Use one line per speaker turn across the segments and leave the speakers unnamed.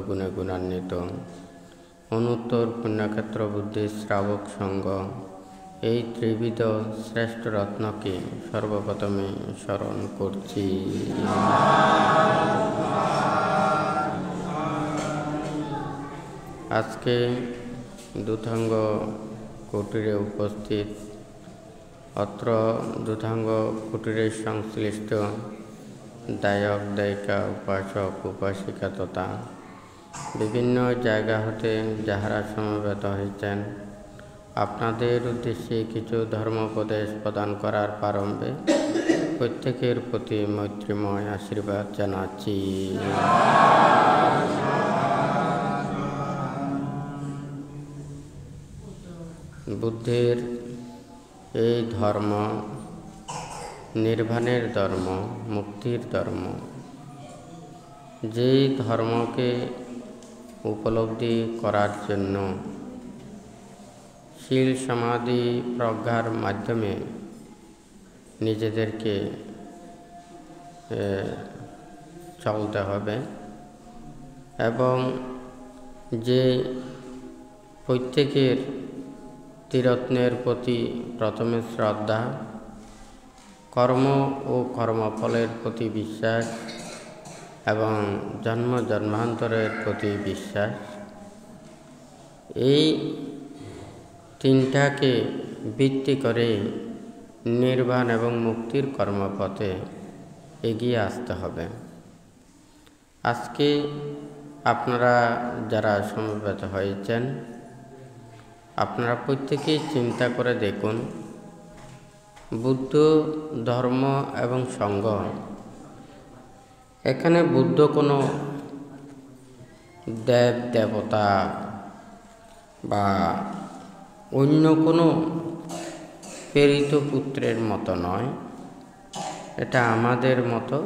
গুণে গুণান্বিত অনুত্তর পুণ্যক্ষেত্র বুদ্ধি শ্রাবক সংঘ এই ত্রিবিধ শ্রেষ্ঠ রত্নকে সর্বপ্রথমে স্মরণ করছি। আজকে দুধাঙ্গ কুটিরে উপস্থিত অত্র দুধাঙ্গ কুটিরের সংশ্লিষ্ট দায়ক দায়িকা উপাসক উপাসিকা তথা বিভিন্ন জায়গা হতে যাহারা সমবেত হয়েছেন, আপনাদের উদ্দেশ্যে কিছু ধর্মোপদেশ প্রদান করার প্রারম্ভে প্রত্যেকের প্রতি মৈত্রীময় আশীর্বাদ জানাচ্ছি। বুদ্ধের এই ধর্ম নির্বাণের ধর্ম, মুক্তির ধর্ম। যেই ধর্মকে উপলব্ধি করার জন্য শীল সমাধি প্রজ্ঞার মাধ্যমে নিজেদেরকে চলতে হবে এবং যে প্রত্যেকের ত্রিরত্নের প্রতি প্রথমে শ্রদ্ধা, কর্ম ও কর্মফলের প্রতি বিশ্বাস এবং জন্ম জন্মান্তরের প্রতি বিশ্বাস, এই তিনটাকে ভিত্তি করে নির্বাণ এবং মুক্তির কর্মপথে এগিয়ে আসতে হবে। আজকে আপনারা যারা সমবেত হয়েছেন, আপনারা প্রত্যেকেই চিন্তা করে দেখুন, বুদ্ধ ধর্ম এবং সংঘ, এখানে বুদ্ধ কোনো দেব দেবতা বা অন্য কোনো প্রেরিত পুত্রের মতো নয়, এটা আমাদের মতো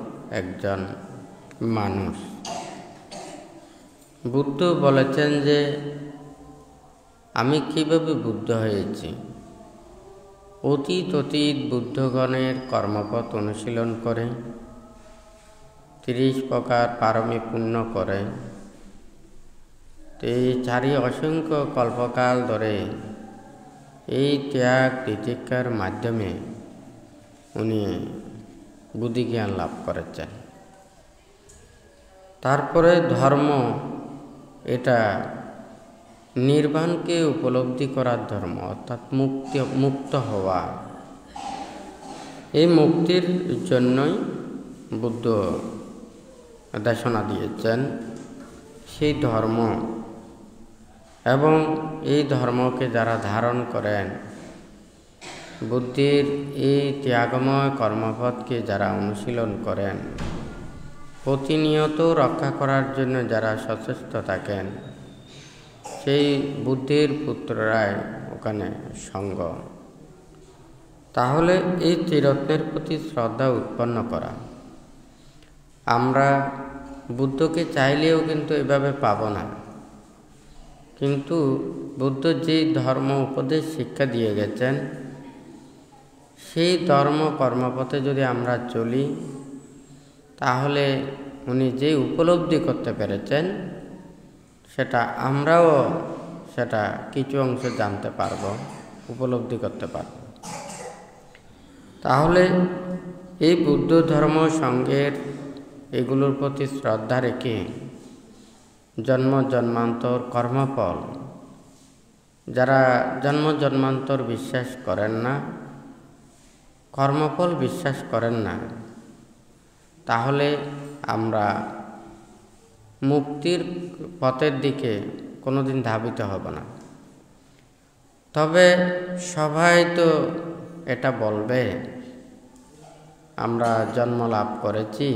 একজন মানুষ। বুদ্ধ বলেছেন যে আমি কিভাবে বুদ্ধ হয়েছি। অতীত বুদ্ধগণের কর্মপথ অনুশীলন করে 30 প্রকার পারমী পুণ্য করে এই চারি অসংখ্য কল্পকাল ধরে এই ত্যাগ তিতিক্ষার মাধ্যমে উনি বুদ্ধিজ্ঞান লাভ করেছেন। তারপরে ধর্ম, এটা নির্বাণকে উপলব্ধি করার ধর্ম, অর্থাৎ মুক্ত হওয়া। এই মুক্তির জন্যই বুদ্ধ দেশনা দিয়েছেন সেই ধর্ম, এবং এই ধর্মকে যারা ধারণ করেন, বুদ্ধির এই ত্যাগময় কর্মপথকে যারা অনুশীলন করেন, প্রতিনিয়ত রক্ষা করার জন্য যারা সচেষ্ট থাকেন, সেই বুদ্ধির পুত্ররাই ওখানে সঙ্গ। তাহলে এই ত্রিরত্নের প্রতি শ্রদ্ধা উৎপন্ন করা, আমরা বুদ্ধকে চাইলেও কিন্তু এভাবে পাব না, কিন্তু বুদ্ধ যে ধর্ম উপদেশ শিক্ষা দিয়ে গেছেন, সেই ধর্ম কর্মপথে যদি আমরা চলি, তাহলে উনি যে উপলব্ধি করতে পেরেছেন সেটা আমরাও সেটা কিছু অংশ জানতে পারব, উপলব্ধি করতে পারব। তাহলে এই বুদ্ধ ধর্ম সঙ্গের এগুলোর প্রতি শ্রদ্ধা রেখে জন্ম জন্মান্তর কর্মফল, যারা জন্ম জন্মান্তর বিশ্বাস করেন না, কর্মফল বিশ্বাস করেন না, তাহলে আমরা মুক্তির পথের দিকে কোনোদিন ধাবিত হব না। তবে সবাই তো এটা বলবে, আমরা জন্ম লাভ করেছি,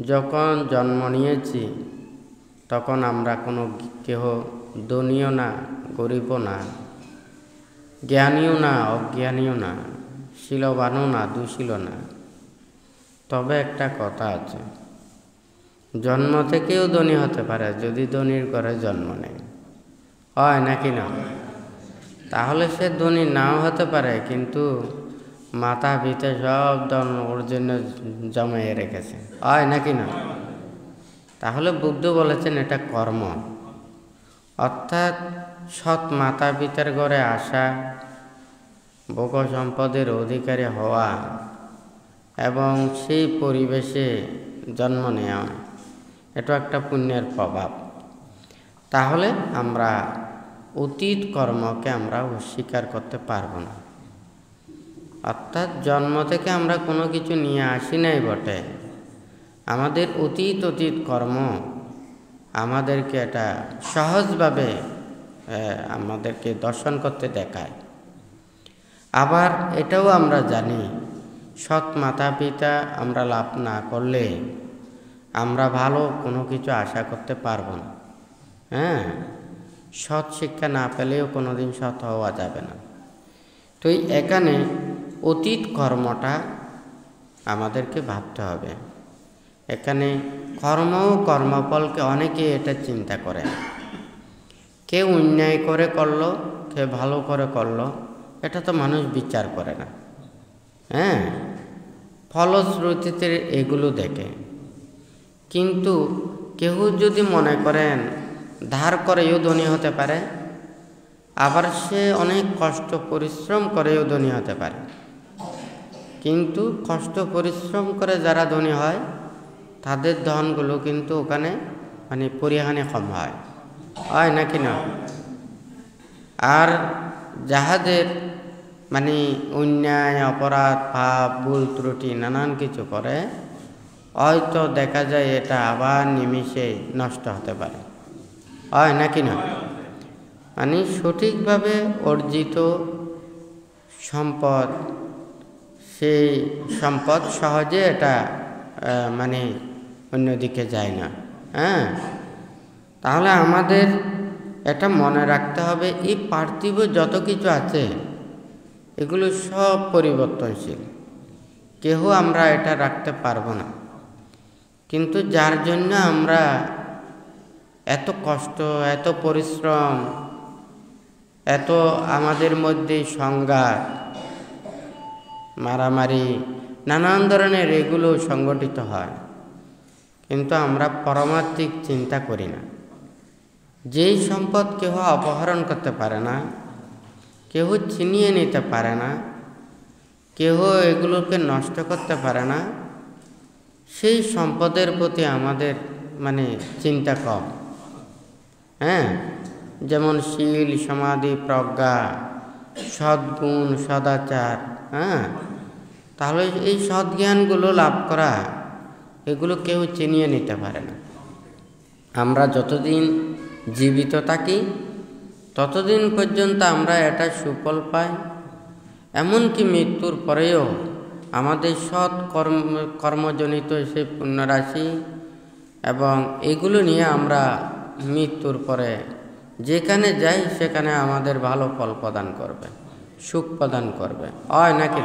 যখন জন্ম নিয়েছি তখন আমরা কোনো কেহ ধনীও না, গরিবও না, জ্ঞানীও না, অজ্ঞানীও না, শীলবানও না, দুশীলও না। তবে একটা কথা আছে, জন্ম থেকেও ধনী হতে পারে যদি ধনীর ঘরে জন্ম নেয়, হয় নাকি না? তাহলে সে ধনী নাও হতে পারে, কিন্তু মাথা পিতা সব ধন ওর জন্য জমাইয়ে রেখেছে, হয় নাকি না? তাহলে বুদ্ধ বলেছেন এটা কর্ম, অর্থাৎ সৎ মাতা পিতার ঘরে আসা, ভোগ সম্পদের অধিকারী হওয়া এবং সেই পরিবেশে জন্ম নেওয়া, এটা একটা পুণ্যের প্রভাব। তাহলে আমরা অতীত কর্মকে আমরা অস্বীকার করতে পারবো না। অর্থাৎ জন্ম থেকে আমরা কোনো কিছু নিয়ে আসি নাই বটে, আমাদের অতীত কর্ম আমাদেরকে এটা সহজভাবে আমাদেরকে দর্শন করতে দেখায়। আবার এটাও আমরা জানি, সৎ মাতা পিতা আমরা লাভ না করলে আমরা ভালো কোনো কিছু আশা করতে পারবো না। সৎ শিক্ষা না পেলেও কোনোদিন সৎ হওয়া যাবে না। তো এখানে অতীত কর্মটা আমাদেরকে ভাবতে হবে। এখানে কর্ম ও কর্মফলকে অনেকে এটা চিন্তা করে, কেউ অন্যায় করে করলো, কেউ ভালো করে করলো, এটা তো মানুষ বিচার করে না। ফলশ্রুতিতে এগুলো দেখে। কিন্তু কেউ যদি মনে করেন ধার করেও ধনী হতে পারে, আবার সে অনেক কষ্ট পরিশ্রম করেও ধনী হতে পারে। কিন্তু কষ্ট পরিশ্রম করে যারা ধনী হয় তাদের ধনগুলো কিন্তু ওখানে পরিহানে কম হয় নাকি না? আর যাহাদের অন্যায়, অপরাধ, পাপ, ভুল ত্রুটি নানান কিছু করে, হয়তো দেখা যায় এটা আবার নিমিষে নষ্ট হতে পারে, হয় নাকি না? সঠিকভাবে অর্জিত সম্পদ, সেই সম্পদ সহজে এটা অন্যদিকে যায় না। তাহলে আমাদের এটা মনে রাখতে হবে, এই পার্থিব যত কিছু আছে এগুলো সব পরিবর্তনশীল, কেহ আমরা এটা রাখতে পারবো না। কিন্তু যার জন্য আমরা এত কষ্ট, এত পরিশ্রম, এত আমাদের মধ্যে সংঘাত, মারামারি, নানান ধরনের এগুলো সংগঠিত হয়, কিন্তু আমরা পারমার্থিক চিন্তা করি না। যেই সম্পদ কেহ অপহরণ করতে পারে না, কেহ ছিনিয়ে নিতে পারে না, কেহ এগুলোকে নষ্ট করতে পারে না, সেই সম্পদের প্রতি আমাদের চিন্তা কম। যেমন শীল, সমাধি, প্রজ্ঞা, সদ্গুণ, সদাচার। তাহলে এই সদ্জ্ঞানগুলো লাভ করা, এগুলো কেউ চিনিয়ে নিতে পারে না। আমরা যতদিন জীবিত থাকি ততদিন পর্যন্ত আমরা এটা সুফল পাই। এমনকি মৃত্যুর পরেও আমাদের সৎ কর্মজনিত সেই পুণ্যরাশি এবং এগুলো নিয়ে আমরা মৃত্যুর পরে যেখানে যাই সেখানে আমাদের ভালো ফল প্রদান করবে, সুখ প্রদান করবে, হয় নাকি?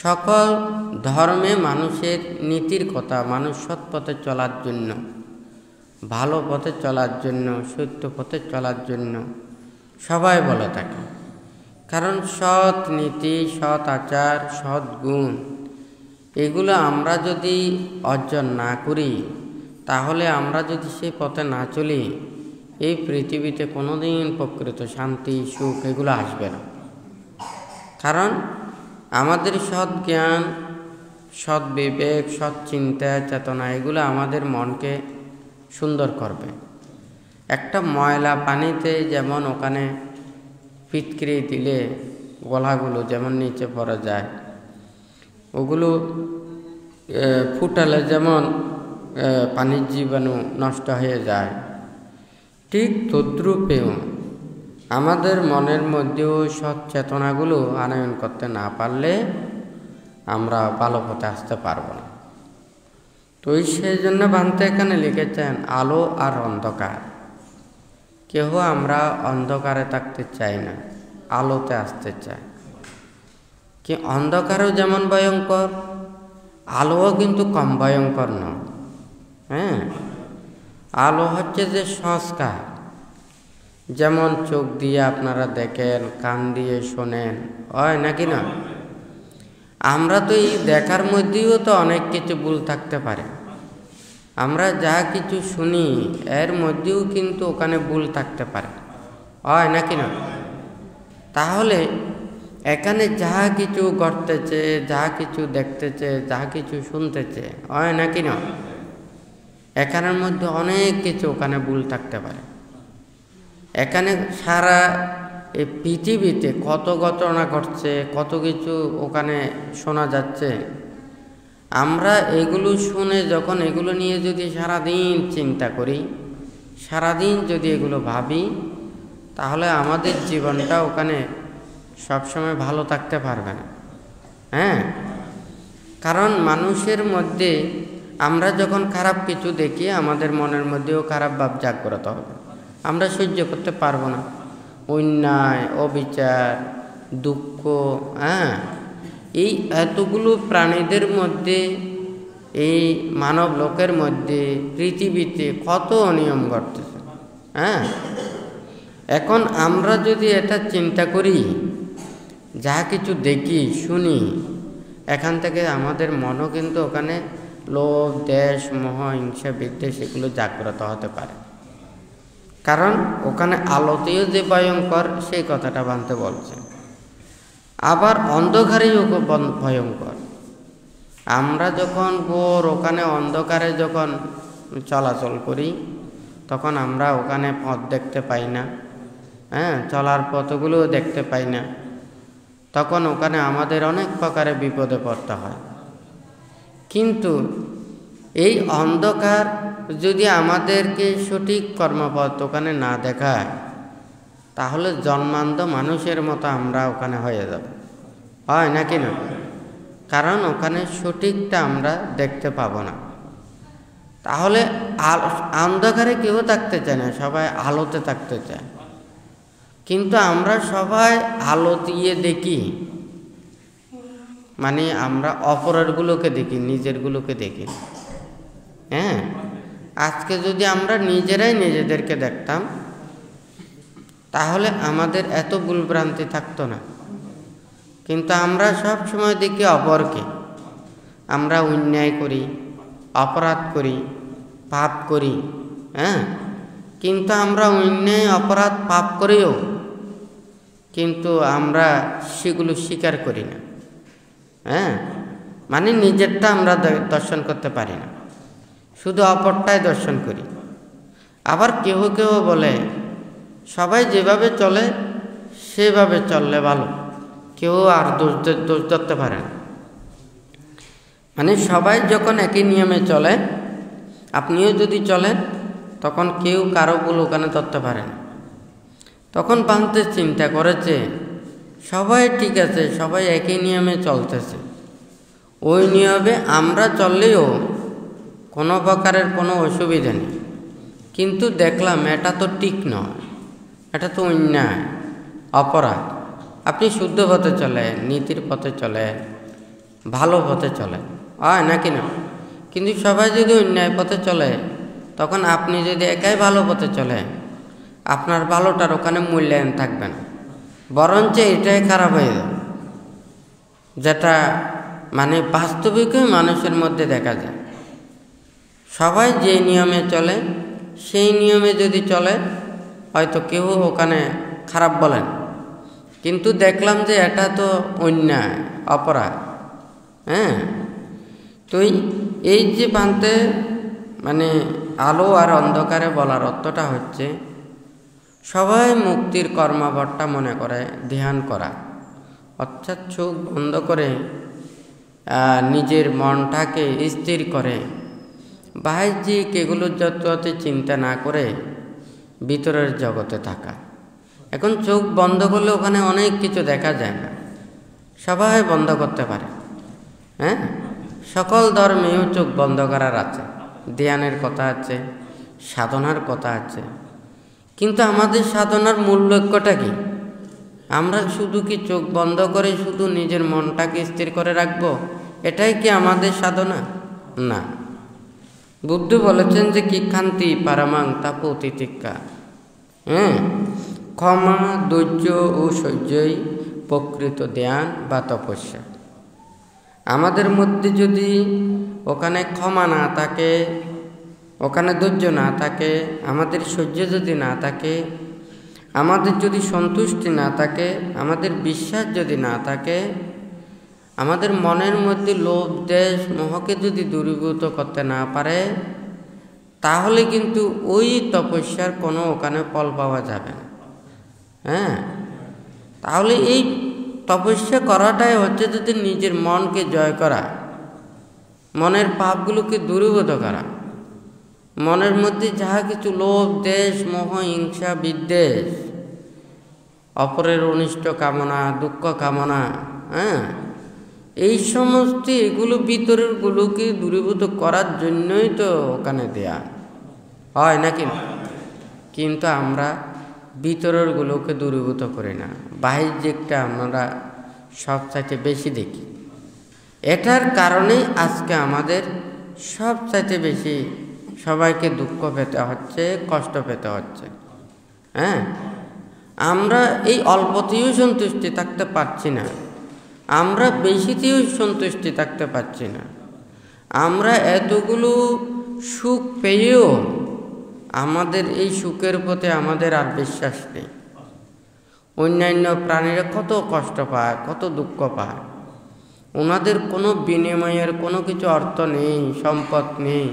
সকল ধর্মে মানুষের নীতির কথা, মানুষ সৎ পথে চলার জন্য, ভালো পথে চলার জন্য, সত্য পথে চলার জন্য সবাই বলে থাকে। কারণ সৎ নীতি, সৎ আচার, সৎ গুণ এগুলো আমরা যদি অর্জন না করি, তাহলে আমরা যদি সেই পথে না চলি, এই পৃথিবীতে কোনোদিন প্রকৃত শান্তি, সুখ এগুলো আসবে না। কারণ আমাদের সৎ জ্ঞান, সৎ বিবেক, সৎ চিন্তা, চেতনা এগুলো আমাদের মনকে সুন্দর করবে। একটা ময়লা পানিতে যেমন ওখানে ফিটকিরি দিলে গলাগুলো যেমন নিচে পড়ে যায়, ওগুলো ফুটালে যেমন পানির জীবাণু নষ্ট হয়ে যায়, ঠিক তদ্রূপেও আমাদের মনের মধ্যেও সৎ চেতনাগুলো আনয়ন করতে না পারলে আমরা ভালো পথে আসতে পারবো না। তো সেই জন্য ভান্তে এখানে লিখেছেন আলো আর অন্ধকার। কেহ আমরা অন্ধকারে থাকতে চাই না, আলোতে আসতে চাই। কি অন্ধকারও যেমন ভয়ঙ্কর, আলোও কিন্তু কম ভয়ঙ্কর নয়। আলো হচ্ছে যে সংস্কার, যেমন চোখ দিয়ে আপনারা দেখেন, কান দিয়ে শোনেন, হয় নাকি না? আমরা তো এই দেখার মধ্যেও তো অনেক কিছু ভুল থাকতে পারে। আমরা যা কিছু শুনি এর মধ্যেও কিন্তু ওখানে ভুল থাকতে পারে, হয় নাকি না? তাহলে এখানে যা কিছু ঘটতেছে, যা কিছু দেখতেছে, যা কিছু শুনতেছে, হয় নাকি না? এখানের মধ্যে অনেক কিছু ওখানে ভুল থাকতে পারে। এখানে সারা এই পৃথিবীতে কত ঘটনা ঘটছে, কত কিছু ওখানে শোনা যাচ্ছে। আমরা এগুলো শুনে যখন এগুলো নিয়ে যদি সারাদিন চিন্তা করি, সারাদিন যদি এগুলো ভাবি, তাহলে আমাদের জীবনটা ওখানে সবসময় ভালো থাকতে পারবে না। হ্যাঁ, কারণ মানুষের মধ্যে আমরা যখন খারাপ কিছু দেখি, আমাদের মনের মধ্যেও খারাপ ভাব জাগ্রত হবে। আমরা সহ্য করতে পারবো না অন্যায়, অবিচার, দুঃখ। হ্যাঁ, এই এতগুলো প্রাণীদের মধ্যে, এই মানব লোকের মধ্যে, পৃথিবীতে কত অনিয়ম ঘটতেছে। হ্যাঁ, এখন আমরা যদি এটা চিন্তা করি, যা কিছু দেখি শুনি, এখান থেকে আমাদের মনও কিন্তু ওখানে লোভ, দেশ, মোহ, হিংসা, বিদ্বেষ এগুলো জাগ্রত হতে পারে। কারণ ওখানে আলোতেও যে ভয়ঙ্কর সেই কথাটা বানতে বলছে, আবার অন্ধকারেও ভয়ঙ্কর। আমরা যখন ওখানে অন্ধকারে যখন চলাচল করি, তখন আমরা ওখানে পথ দেখতে পাই না। হ্যাঁ, চলার পথগুলোও দেখতে পাই না। তখন ওখানে আমাদের অনেক প্রকারে বিপদে পড়তে হয়। কিন্তু এই অন্ধকার যদি আমাদেরকে সঠিক কর্মপথ ওখানে না দেখায়, তাহলে জন্মান্ধ মানুষের মতো আমরা ওখানে হয়ে যাব, হয় নাকি না? কারণ ওখানে সঠিকটা আমরা দেখতে পাবো না। তাহলে অন্ধকারে কেউ থাকতে চায় না, সবাই আলোতে থাকতে চায়। কিন্তু আমরা সবাই আলো দিয়ে দেখি, মানে আমরা অপরেরগুলোকে দেখি, নিজেরগুলোকে দেখি। হ্যাঁ, আজকে যদি আমরা নিজেরাই নিজেদেরকে দেখতাম, তাহলে আমাদের এত ভুলভ্রান্তি থাকতো না। কিন্তু আমরা সব সময় দেখি অপরকে। আমরা অন্যায় করি, অপরাধ করি, পাপ করি। হ্যাঁ, কিন্তু আমরা অন্যায়, অপরাধ, পাপ করেও কিন্তু আমরা সেগুলো স্বীকার করি না। হ্যাঁ, মানে নিজেরটা আমরা দর্শন করতে পারি না, শুধু অপরটাই দর্শন করি। আবার কেউ কেউ বলে সবাই যেভাবে চলে সেভাবে চললে ভালো, কেউ আর দোষ ধরতে পারে না। মানে সবাই যখন একই নিয়মে চলে, আপনিও যদি চলেন, তখন কেউ কারো ভুল ওখানে ধরতে পারে না। তখন বাঁধতে চিন্তা করেছে সবাই ঠিক আছে, সবাই একই নিয়মে চলতেছে, ওই নিয়মে আমরা চললেও কোনো প্রকারের কোনো অসুবিধা নেই। কিন্তু দেখলাম এটা তো ঠিক নয়, এটা তো অন্যায়, অপরাধ। আপনি শুদ্ধ পথে চলেন, নীতির পথে চলেন, ভালো পথে চলেন, হয় নাকি না? কিন্তু সবাই যদি অন্যায় পথে চলে, তখন আপনি যদি একাই ভালো পথে চলেন, আপনার ভালোটার ওখানে মূল্যায়ন থাকবে না, বরঞ্চ এটাই খারাপ হয়ে যাবে। যেটা মানে বাস্তবিকই মানুষের মধ্যে দেখা যায়। সবাই যে নিয়মে চলে সেই নিয়মে যদি চলে, হয়তো কেউ ওখানে খারাপ বলেন, কিন্তু দেখলাম যে এটা তো অন্যায়, অপরাধ। হ্যাঁ, তো এই যে বাঁধতে মানে আলো আর অন্ধকারে বলার অর্থটা হচ্ছে সবাই মুক্তির কর্মপথটা মনে করে ধ্যান করা, অর্থাৎ চোখ বন্ধ করে নিজের মনটাকে স্থির করে বাহ্যিক এগুলোর যত্রতে চিন্তা না করে ভিতরের জগতে থাকা। এখন চোখ বন্ধ করলে ওখানে অনেক কিছু দেখা যায় না, সবাই বন্ধ করতে পারে। হ্যাঁ, সকল ধর্মেও চোখ বন্ধ করার আছে, ধ্যানের কথা আছে, সাধনার কথা আছে। কিন্তু আমাদের সাধনার মূল লক্ষ্যটা কি? আমরা শুধু কি চোখ বন্ধ করে শুধু নিজের মনটাকে স্থির করে রাখবো, এটাই কি আমাদের সাধনা? না। বুদ্ধ বলেছেন যে কি খান্তি পারামাং তাপো তিতিক্ষা। হ্যাঁ, ক্ষমা, ধৈর্য ও সহ্যই প্রকৃত ধ্যান বা তপস্যা। আমাদের মধ্যে যদি ওখানে ক্ষমা না থাকে, ওখানে ধৈর্য না থাকে, আমাদের সহ্য যদি না থাকে, আমাদের যদি সন্তুষ্টি না থাকে, আমাদের বিশ্বাস যদি না থাকে, আমাদের মনের মধ্যে লোভ দেশ মোহকে যদি দূরীভূত করতে না পারে, তাহলে কিন্তু ওই তপস্যার কোনো ওখানে ফল পাওয়া যাবে না। হ্যাঁ, তাহলে এই তপস্যা করাটাই হচ্ছে যদি নিজের মনকে জয় করা, মনের পাপগুলোকে দূরীভূত করা, মনের মধ্যে যাহা কিছু লোভ দেশ মোহ হিংসা বিদ্বেষ, অপরের অনিষ্ট কামনা, দুঃখ কামনা, হ্যাঁ, এই সমস্ত এগুলো ভিতরের গুলোকে দূরীভূত করার জন্যই তো ওখানে দেয়া হয় নাকি। কিন্তু আমরা ভিতরের গুলোকে দূরীভূত করি না, বাহ্যিকটা আমরা সবচাইতে বেশি দেখি। এটার কারণেই আজকে আমাদের সবচাইতে বেশি সবাইকে দুঃখ পেতে হচ্ছে, কষ্ট পেতে হচ্ছে। হ্যাঁ, আমরা এই অল্পতেও সন্তুষ্টি থাকতে পারছি না, আমরা বেশিতেও সন্তুষ্টি থাকতে পারছি না। আমরা এতগুলো সুখ পেয়েও আমাদের এই সুখের প্রতি আমাদের আর বিশ্বাস নেই। অন্যান্য প্রাণীরা কত কষ্ট পায়, কত দুঃখ পায়, ওনাদের কোনো বিনিময়ের কোনো কিছু অর্থ নেই, সম্পদ নেই।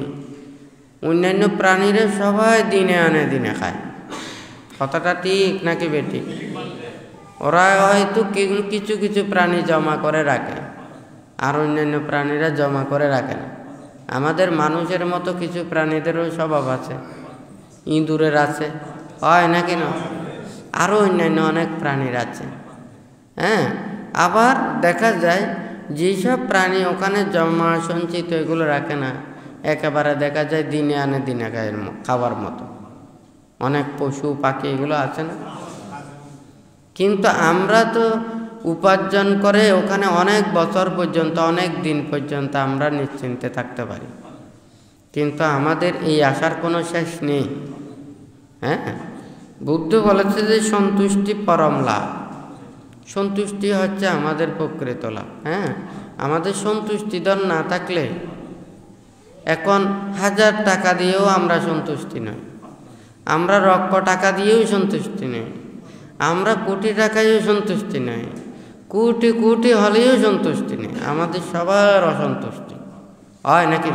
অন্যান্য প্রাণীরা সবাই দিনে আনে দিনে খায়। কথাটা ঠিক নাকি বেঠিক? ওরা হয়তো কিছু কিছু প্রাণী জমা করে রাখে, আর অন্যান্য প্রাণীরা জমা করে রাখে না। আমাদের মানুষের মতো কিছু প্রাণীদেরও স্বভাব আছে, ইঁদুরের আছে, হয় নাকি না? আরও অন্যান্য অনেক প্রাণীর আছে। হ্যাঁ, আবার দেখা যায় যেসব প্রাণী ওখানে জমা সঞ্চিত এগুলো রাখে না, একেবারে দেখা যায় দিনে আনে দিনে খাবার মতো। অনেক পশু পাখি এগুলো আছে না? কিন্তু আমরা তো উপার্জন করে ওখানে অনেক বছর পর্যন্ত, অনেক দিন পর্যন্ত আমরা নিশ্চিন্তে থাকতে পারি, কিন্তু আমাদের এই আশার কোনো শেষ নেই। হ্যাঁ, বুদ্ধ বলেছে যে সন্তুষ্টি পরম লাভ, সন্তুষ্টি হচ্ছে আমাদের প্রকৃত লাভ। হ্যাঁ, আমাদের সন্তুষ্টি ধন না থাকলে, এখন 1000 টাকা দিয়েও আমরা সন্তুষ্টি নই, আমরা লক্ষ টাকা দিয়েও সন্তুষ্টি নই, আমরা কোটি টাকায়ও সন্তুষ্টি নই, কোটি কোটি হলেও সন্তুষ্টি নেই। আমাদের সবার অসন্তুষ্টি হয় নাকি?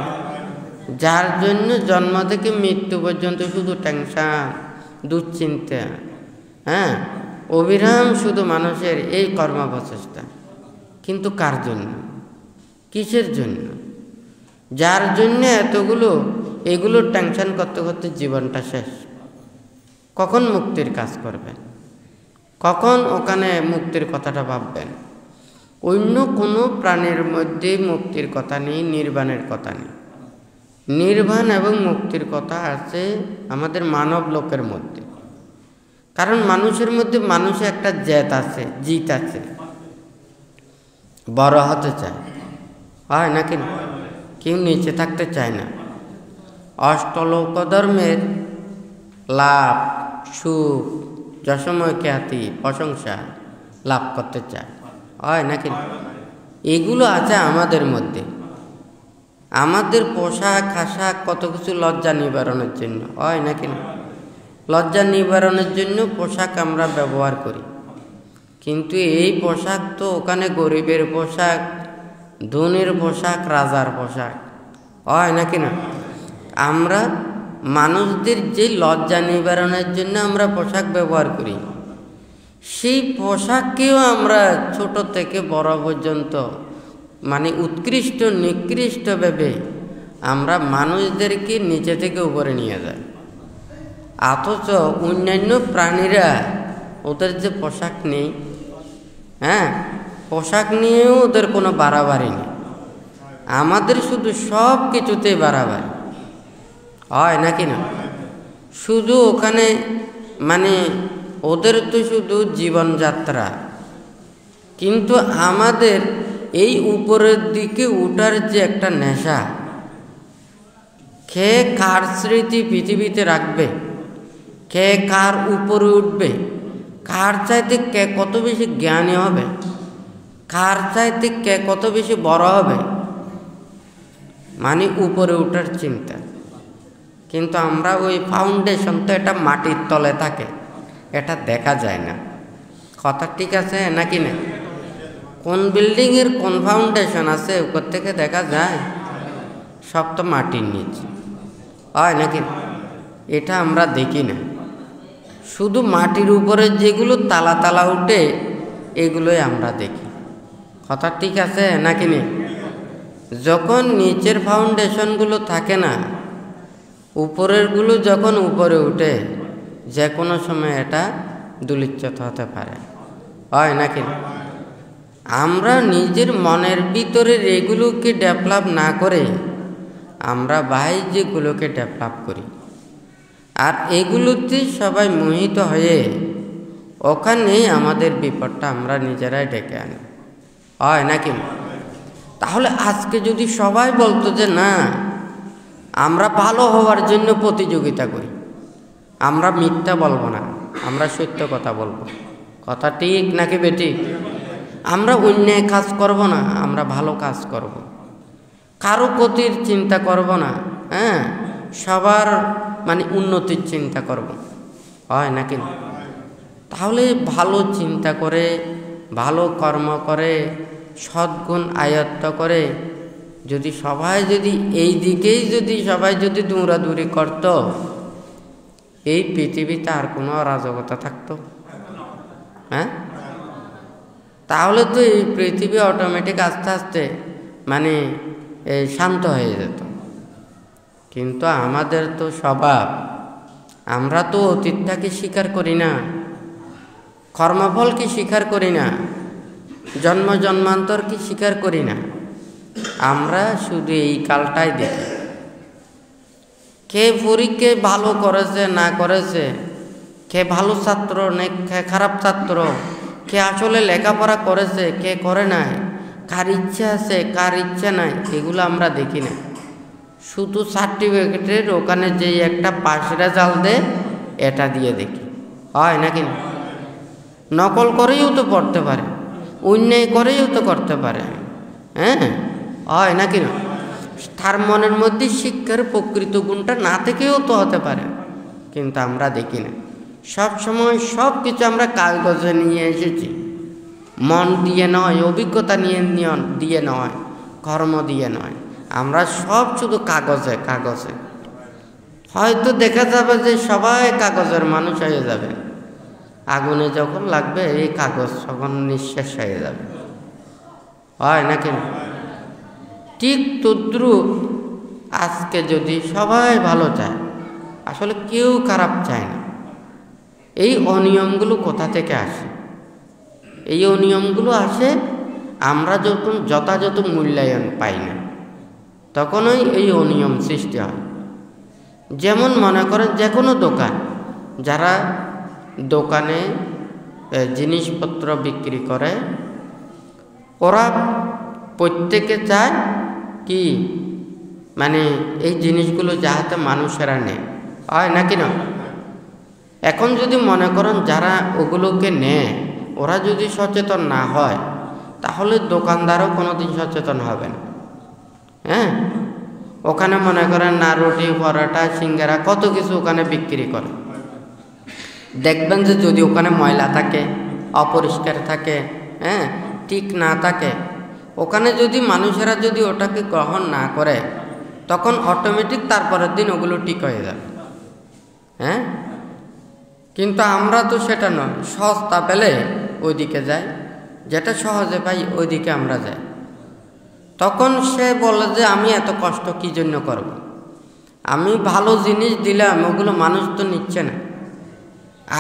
যার জন্য জন্ম থেকে মৃত্যু পর্যন্ত শুধু টেনশন, দুশ্চিন্তা, হ্যাঁ, অবিরাম শুধু মানুষের এই কর্মপ্রচেষ্টা। কিন্তু কার জন্য, কিসের জন্য? যার জন্য এগুলো টেনশন করতে করতে জীবনটা শেষ। কখন মুক্তির কাজ করবেন? কখন ওখানে মুক্তির কথাটা ভাববেন? অন্য কোনো প্রাণীর মধ্যে মুক্তির কথা নেই, নির্বাণের কথা নেই। নির্বাণ এবং মুক্তির কথা আছে আমাদের মানব লোকের মধ্যে। কারণ মানুষের মধ্যে মানুষের একটা জেদ আছে, জিত আছে, বড় হতে চায়, হয় নাকি? কেউ নিচে থাকতে চায় না। অষ্টলোক ধর্মের লাভ, সুখ, যশময় খ্যাতি, প্রশংসা লাভ করতে চায়, হয় নাকি? এগুলো আছে আমাদের মধ্যে। আমাদের পোশাক আশাক কত কিছু লজ্জা নিবারণের জন্য, হয় নাকি? লজ্জা নিবারণের জন্য পোশাক আমরা ব্যবহার করি, কিন্তু এই পোশাক তো ওখানে গরিবের পোশাক, ধনীর পোশাক, রাজার পোশাক, হয় নাকি না? আমরা মানুষদের যে লজ্জা নিবারণের জন্য আমরা পোশাক ব্যবহার করি, সেই পোশাককেও আমরা ছোট থেকে বড় পর্যন্ত মানে উৎকৃষ্ট নিকৃষ্ট ভেবে আমরা মানুষদেরকে নিচে থেকে উপরে নিয়ে যাই। অথচ অন্যান্য প্রাণীরা ওদের যে পোশাক নেই, হ্যাঁ, পোশাক নিয়েও ওদের কোনো বাড়াবাড়ি নেই। আমাদের শুধু সব কিছুতেই বাড়াবাড়ি, হয় নাকি না? শুধু ওখানে মানে ওদের তো শুধু জীবনযাত্রা, কিন্তু আমাদের এই উপরের দিকে উঠার যে একটা নেশা, কে কার স্মৃতি পৃথিবীতে রাখবে, কে কার উপরে উঠবে, কার চাইতে কে কত বেশি জ্ঞানী হবে, কার চাইতে কে কত বেশি বড় হবে, মানে উপরে উঠার চিন্তা। কিন্তু আমরা ওই ফাউন্ডেশন তো এটা মাটির তলে থাকে, এটা দেখা যায় না। কথা ঠিক আছে নাকি না? কোন বিল্ডিংয়ের কোন ফাউন্ডেশন আছে উপর থেকে দেখা যায়? সব তো মাটির নিচে, হয় নাকি? এটা আমরা দেখি না, শুধু মাটির উপরে যেগুলো তালা তালা উঠে এগুলোই আমরা দেখি। কথা ঠিক আছে নাকি না? যখন নিচের ফাউন্ডেশনগুলো থাকে না, উপরেরগুলো যখন উপরে উঠে, যে কোনো সময় এটা দুলিচ্যুত হতে পারে, হয় নাকি? আমরা নিজের মনের ভিতরে এগুলোকে ডেভেলপ না করে আমরা বাহ্যগুলোকে ডেভেলপ করি, আর এগুলোতে সবাই মোহিত হয়ে ওখানে আমাদের বিপদটা আমরা নিজেরাই ডেকে আনি, হয় নাকি? তাহলে আজকে যদি সবাই বলতো যে না, আমরা ভালো হওয়ার জন্য প্রতিযোগিতা করি, আমরা মিথ্যা বলবো না, আমরা সত্য কথা বলবো। কথা ঠিক নাকি বেটি? আমরা অন্যায় কাজ করব না, আমরা ভালো কাজ করব, কারো ক্ষতির চিন্তা করব না, হ্যাঁ, সবার মানে উন্নতির চিন্তা করব, হয় নাকি? তাহলে ভালো চিন্তা করে, ভালো কর্ম করে, সদ্গুণ আয়ত্ত করে যদি সবাই যদি এই দিকেই যদি সবাই যদি দৌড়াদৌড়ি করত, এই পৃথিবীতে আর কোনো অরাজকতা থাকতো? হ্যাঁ, তাহলে তো এই পৃথিবী অটোমেটিক আস্তে আস্তে মানে শান্ত হয়ে যেত। কিন্তু আমাদের তো স্বভাব, আমরা তো অতীতটাকে স্বীকার করি না, কর্মফলকে স্বীকার করি না, জন্ম জন্মান্তরকে স্বীকার করি না, আমরা শুধু এই কালটাই দেখি। কে পরীক্ষা ভালো করেছে না করেছে, কে ভালো ছাত্র না কে খারাপ ছাত্র, কে আসলে লেখাপড়া করেছে কে করে নাই, কার ইচ্ছা আছে কার ইচ্ছা নাই, এগুলো আমরা দেখি না। শুধু সার্টিফিকেটের ওখানে যে একটা পাস রেজাল্ট দেয় এটা দিয়ে দেখি, হয় নাকি? নকল করেও তো পড়তে পারে, অন্যায় করেও তো করতে পারে, হ্যাঁ, হয় নাকি? না, তার মনের মধ্যে শিক্ষার প্রকৃত গুণটা না থেকেও তো হতে পারে, কিন্তু আমরা দেখি না। সব সময় সব কিছু আমরা কাগজে নিয়ে এসেছি, মন দিয়ে নয়, অভিজ্ঞতা দিয়ে নয়, কর্ম দিয়ে নয়, আমরা সব শুধু কাগজে কাগজে। হয়তো দেখা যাবে যে সবাই কাগজের মানুষ হয়ে যাবে, আগুনে যখন লাগবে এই কাগজ তখন নিঃশেষ হয়ে যাবে, হয় নাকি? ঠিক তদ্রুপ আজকে যদি সবাই ভালো চায়, আসলে কেউ খারাপ চায় না। এই অনিয়মগুলো কোথা থেকে আসে? এই অনিয়মগুলো আসে আমরা যখন যথাযথ মূল্যায়ন পাই না, তখনই এই অনিয়ম সৃষ্টি হয়। যেমন মনে করেন যে কোনো দোকান, যারা দোকানে জিনিসপত্র বিক্রি করে, ওরা প্রত্যেকে চায় কি মানে এই জিনিসগুলো যাহাতে মানুষেরা নেয়, হয় নাকি না? এখন যদি মনে করেন যারা ওগুলোকে নেয় ওরা যদি সচেতন না হয়, তাহলে দোকানদারও কোনোদিন সচেতন হবে না। হ্যাঁ, ওখানে মনে করেন না রুটি পরোটা সিঙ্গারা কত কিছু ওখানে বিক্রি করে, দেখবেন যে যদি ওখানে ময়লা থাকে, অপরিষ্কার থাকে, হ্যাঁ, ঠিক না থাকে, ওখানে যদি মানুষেরা যদি ওটাকে গ্রহণ না করে, তখন অটোমেটিক তারপরের দিন ওগুলো ঠিক হয়ে যাবে। হ্যাঁ, কিন্তু আমরা তো সেটা নয়, সস্তা পেলে ওইদিকে যাই, যেটা সহজে পাই ওইদিকে আমরা যাই। তখন সে বলে যে আমি এত কষ্ট কী জন্য করব, আমি ভালো জিনিস দিলাম ওগুলো মানুষ তো নিচ্ছে না,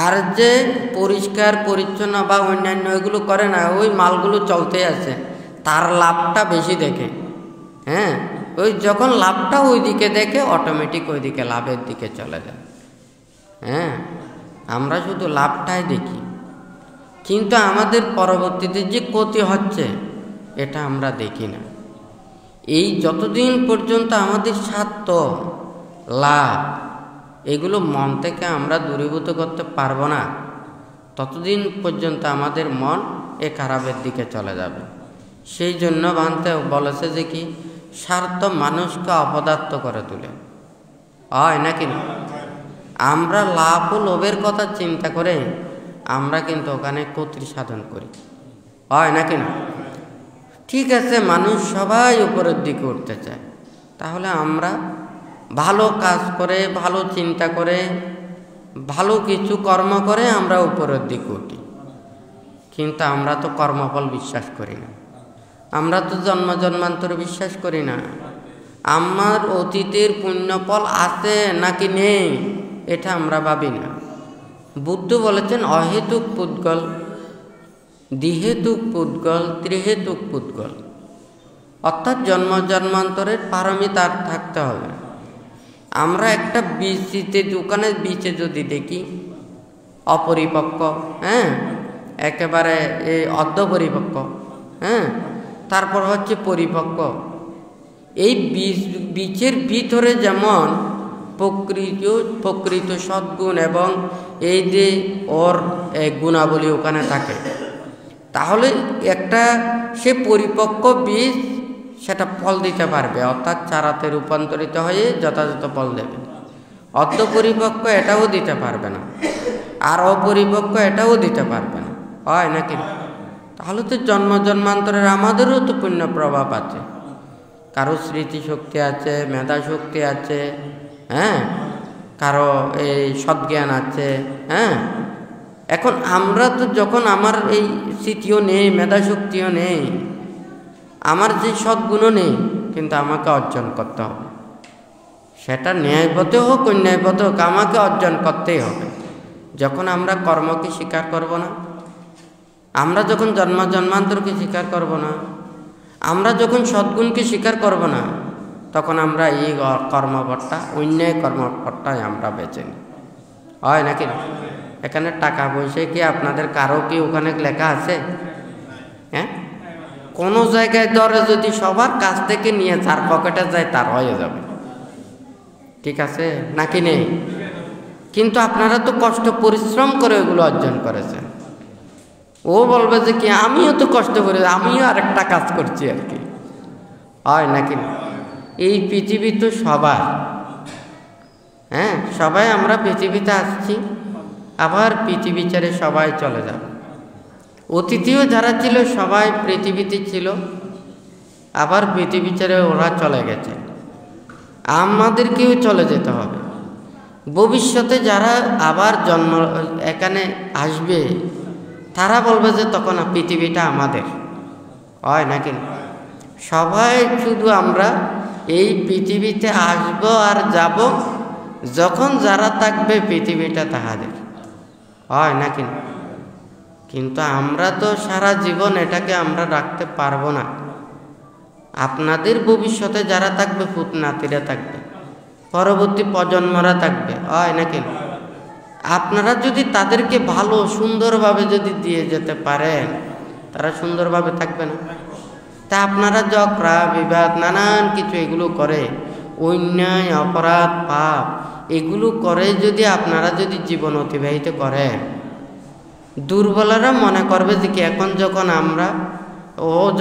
আর যে পরিষ্কার পরিচ্ছন্ন বা অন্যান্য এগুলো করে না, ওই মালগুলো চলতে আছে, তার লাভটা বেশি দেখে। হ্যাঁ, ওই যখন লাভটা ওই দিকে দেখে অটোমেটিক ওই দিকে লাভের দিকে চলে যায়। হ্যাঁ, আমরা শুধু লাভটাই দেখি, কিন্তু আমাদের পরবর্তীতে যে ক্ষতি হচ্ছে এটা আমরা দেখি না। এই যতদিন পর্যন্ত আমাদের স্বার্থ লাভ এগুলো মন থেকে আমরা দূরীভূত করতে পারবো না, ততদিন পর্যন্ত আমাদের মন এ খারাপের দিকে চলে যাবে। সেই জন্য ভান্তে বলেছে যে কি, স্বার্থ মানুষকে অপদার্থ করে তোলে। হয় নাকি না? আমরা লাভ ও লোভের কথা চিন্তা করে আমরা কিন্তু ওখানে ক্ষতি সাধন করি, হয় নাকি না? ঠিক আছে, মানুষ সবাই উপরের দিকে উঠতে চায়, তাহলে আমরা ভালো কাজ করে, ভালো চিন্তা করে, ভালো কিছু কর্ম করে আমরা উপরের দিকে উঠি। কিন্তু আমরা তো কর্মফল বিশ্বাস করি না, আমরা তো জন্ম জন্মান্তর বিশ্বাস করি না। আমার অতীতের পুণ্যফল আছে নাকি নেই এটা আমরা ভাবি না। বুদ্ধ বলেছেন অহেতুক পুদ্গল, দ্বিহেতুক পুদ্গল, ত্রিহেতুক পুদ্গল। অর্থাৎ জন্ম জন্মান্তরের পারমি তার থাকতে হবে। আমরা একটা বীজতে দোকানে বীজে যদি দেখি অপরিপক্ক, একেবারে এই অর্ধপরিপক্ক, তারপর হচ্ছে পরিপক্ক। এই বীজের ভিতরে যেমন প্রকৃত সদ্গুণ এবং এই যে ওর গুণাবলী ওখানে থাকে, তাহলে একটা সে পরিপক্ক বীজ সেটা ফল দিতে পারবে, অর্থাৎ চারাতে রূপান্তরিত হয়ে যথাযথ ফল দেবে। অর্ধপরিপক্ক এটাও দিতে পারবে না, আর অপরিপক্ক এটাও দিতে পারবে না, হয় নাকি? তাহলে তো জন্ম জন্মান্তরের আমাদেরও তো পুণ্য প্রভাব আছে। কারো স্মৃতিশক্তি আছে, মেধা শক্তি আছে, কারো এই সদ্জ্ঞান আছে। এখন আমরা তো যখন আমার এই স্মৃতিও নেই, মেধা শক্তিও নেই, আমার যে সদ্গুণও নেই, কিন্তু আমাকে অর্জন করতে হবে। সেটা ন্যায়পথে হোক অন্যায়পথে হোক, আমাকে অর্জন করতেই হবে। যখন আমরা কর্মকে স্বীকার করব না, আমরা যখন জন্ম জন্মান্তরকে স্বীকার করব না, আমরা যখন সদ্গুণকে স্বীকার করব না, তখন আমরা এই কর্মপথটা, অন্যায় কর্মপথটাই আমরা বেছে নিই, হয় নাকি? এখানে টাকা পয়সা কি আপনাদের কারো কি ওখানে লেখা আছে? কোনো জায়গায় ধরে যদি সবার কাছ থেকে নিয়ে তার পকেটে যায়, তার হয়ে যাবে, ঠিক আছে নাকি নেই? কিন্তু আপনারা তো কষ্ট পরিশ্রম করে ওগুলো অর্জন করেছেন। ও বলবে যে কি আমিও তো কষ্ট করে, আমিও আরেকটা কাজ করছি আর কি, হয় নাকি? এই পৃথিবী তো সবার, সবাই আমরা পৃথিবীতে আসছি, আবার পৃথিবী ছেড়ে সবাই চলে যাব। অতীতেও যারা ছিল সবাই পৃথিবীতে ছিল, আবার পৃথিবী ছেড়ে ওরা চলে গেছে, আমাদেরকেও চলে যেতে হবে। ভবিষ্যতে যারা আবার জন্ম এখানে আসবে, তারা বলবে যে তখন পৃথিবীটা আমাদের, হয় নাকি? সবাই শুধু আমরা এই পৃথিবীতে আসব আর যাব, যখন যারা থাকবে পৃথিবীটা তাহাদের, হয় নাকি? কিন্তু আমরা তো সারা জীবন এটাকে আমরা রাখতে পারবো না। আপনাদের ভবিষ্যতে যারা থাকবে, পুতনাতিরা থাকবে, পরবর্তী প্রজন্মরা থাকবে, হয় নাকি? আপনারা যদি তাদেরকে ভালো সুন্দরভাবে যদি দিয়ে যেতে পারেন, তারা সুন্দরভাবে থাকবে না? তা আপনারা ঝগড়া বিবাদ নানান কিছু এগুলো করে, অন্যায় অপরাধ পাপ এগুলো করে যদি আপনারা যদি জীবন অতিবাহিত করেন, দুর্বলরা মনে করবে যে কি এখন যখন আমরা